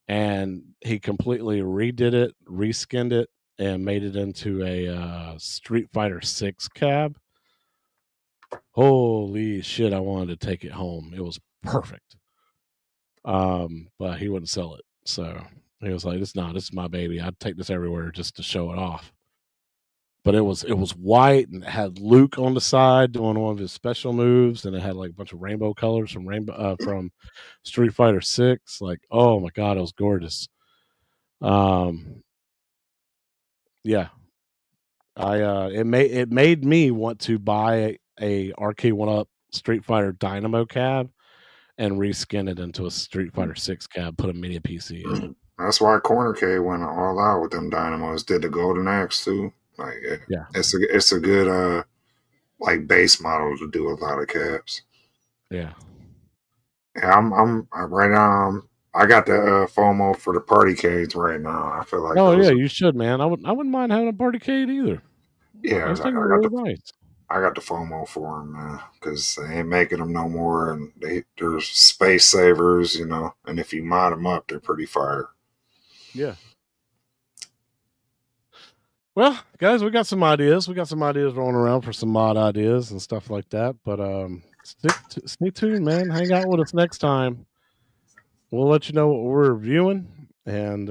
and he completely redid it, reskinned it, and made it into a Street Fighter 6 cab. Holy shit! I wanted to take it home. It was perfect. But he wouldn't sell it, so he was like, "This is my baby. I'd take this everywhere just to show it off." But it was white and it had Luke on the side doing one of his special moves, and it had like a bunch of rainbow colors from Street Fighter 6. Like, oh my god, it was gorgeous. Yeah, it made me want to buy a Arcade1Up Street Fighter Dynamo cab and reskin it into a Street Fighter 6 cab, put a mini PC in it. That's why Corner K went all out with them dynamos. Did the Golden Axe too. Like, it's a good like base model to do a lot of cabs. Yeah. I'm right now. I got the FOMO for the party cades right now. I feel like. Oh yeah, you should, man. I wouldn't mind having a party cade either. Yeah, I got the FOMO for them, man, because they ain't making them no more, and they're space savers, you know. And if you mod them up, they're pretty fire. Yeah. Well, guys, we got some ideas. We got some ideas rolling around for some mod ideas and stuff like that. But stay tuned, man. Hang out with us next time. We'll let you know what we're reviewing and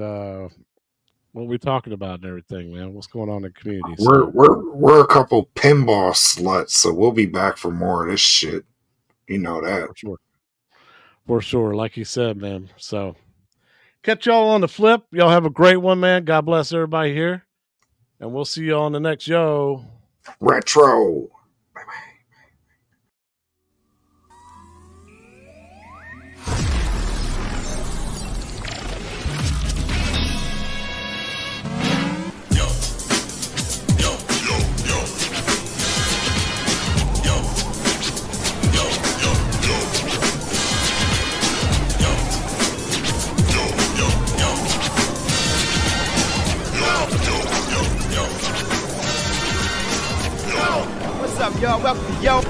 what we're talking about and everything, man. What's going on in the community? We're a couple pinball sluts, so we'll be back for more of this shit. You know that. For sure. Like you said, man. So catch y'all on the flip. Y'all have a great one, man. God bless everybody here. And we'll see you on the next show. Retro. Bye-bye. What's up, y'all? Welcome, yo.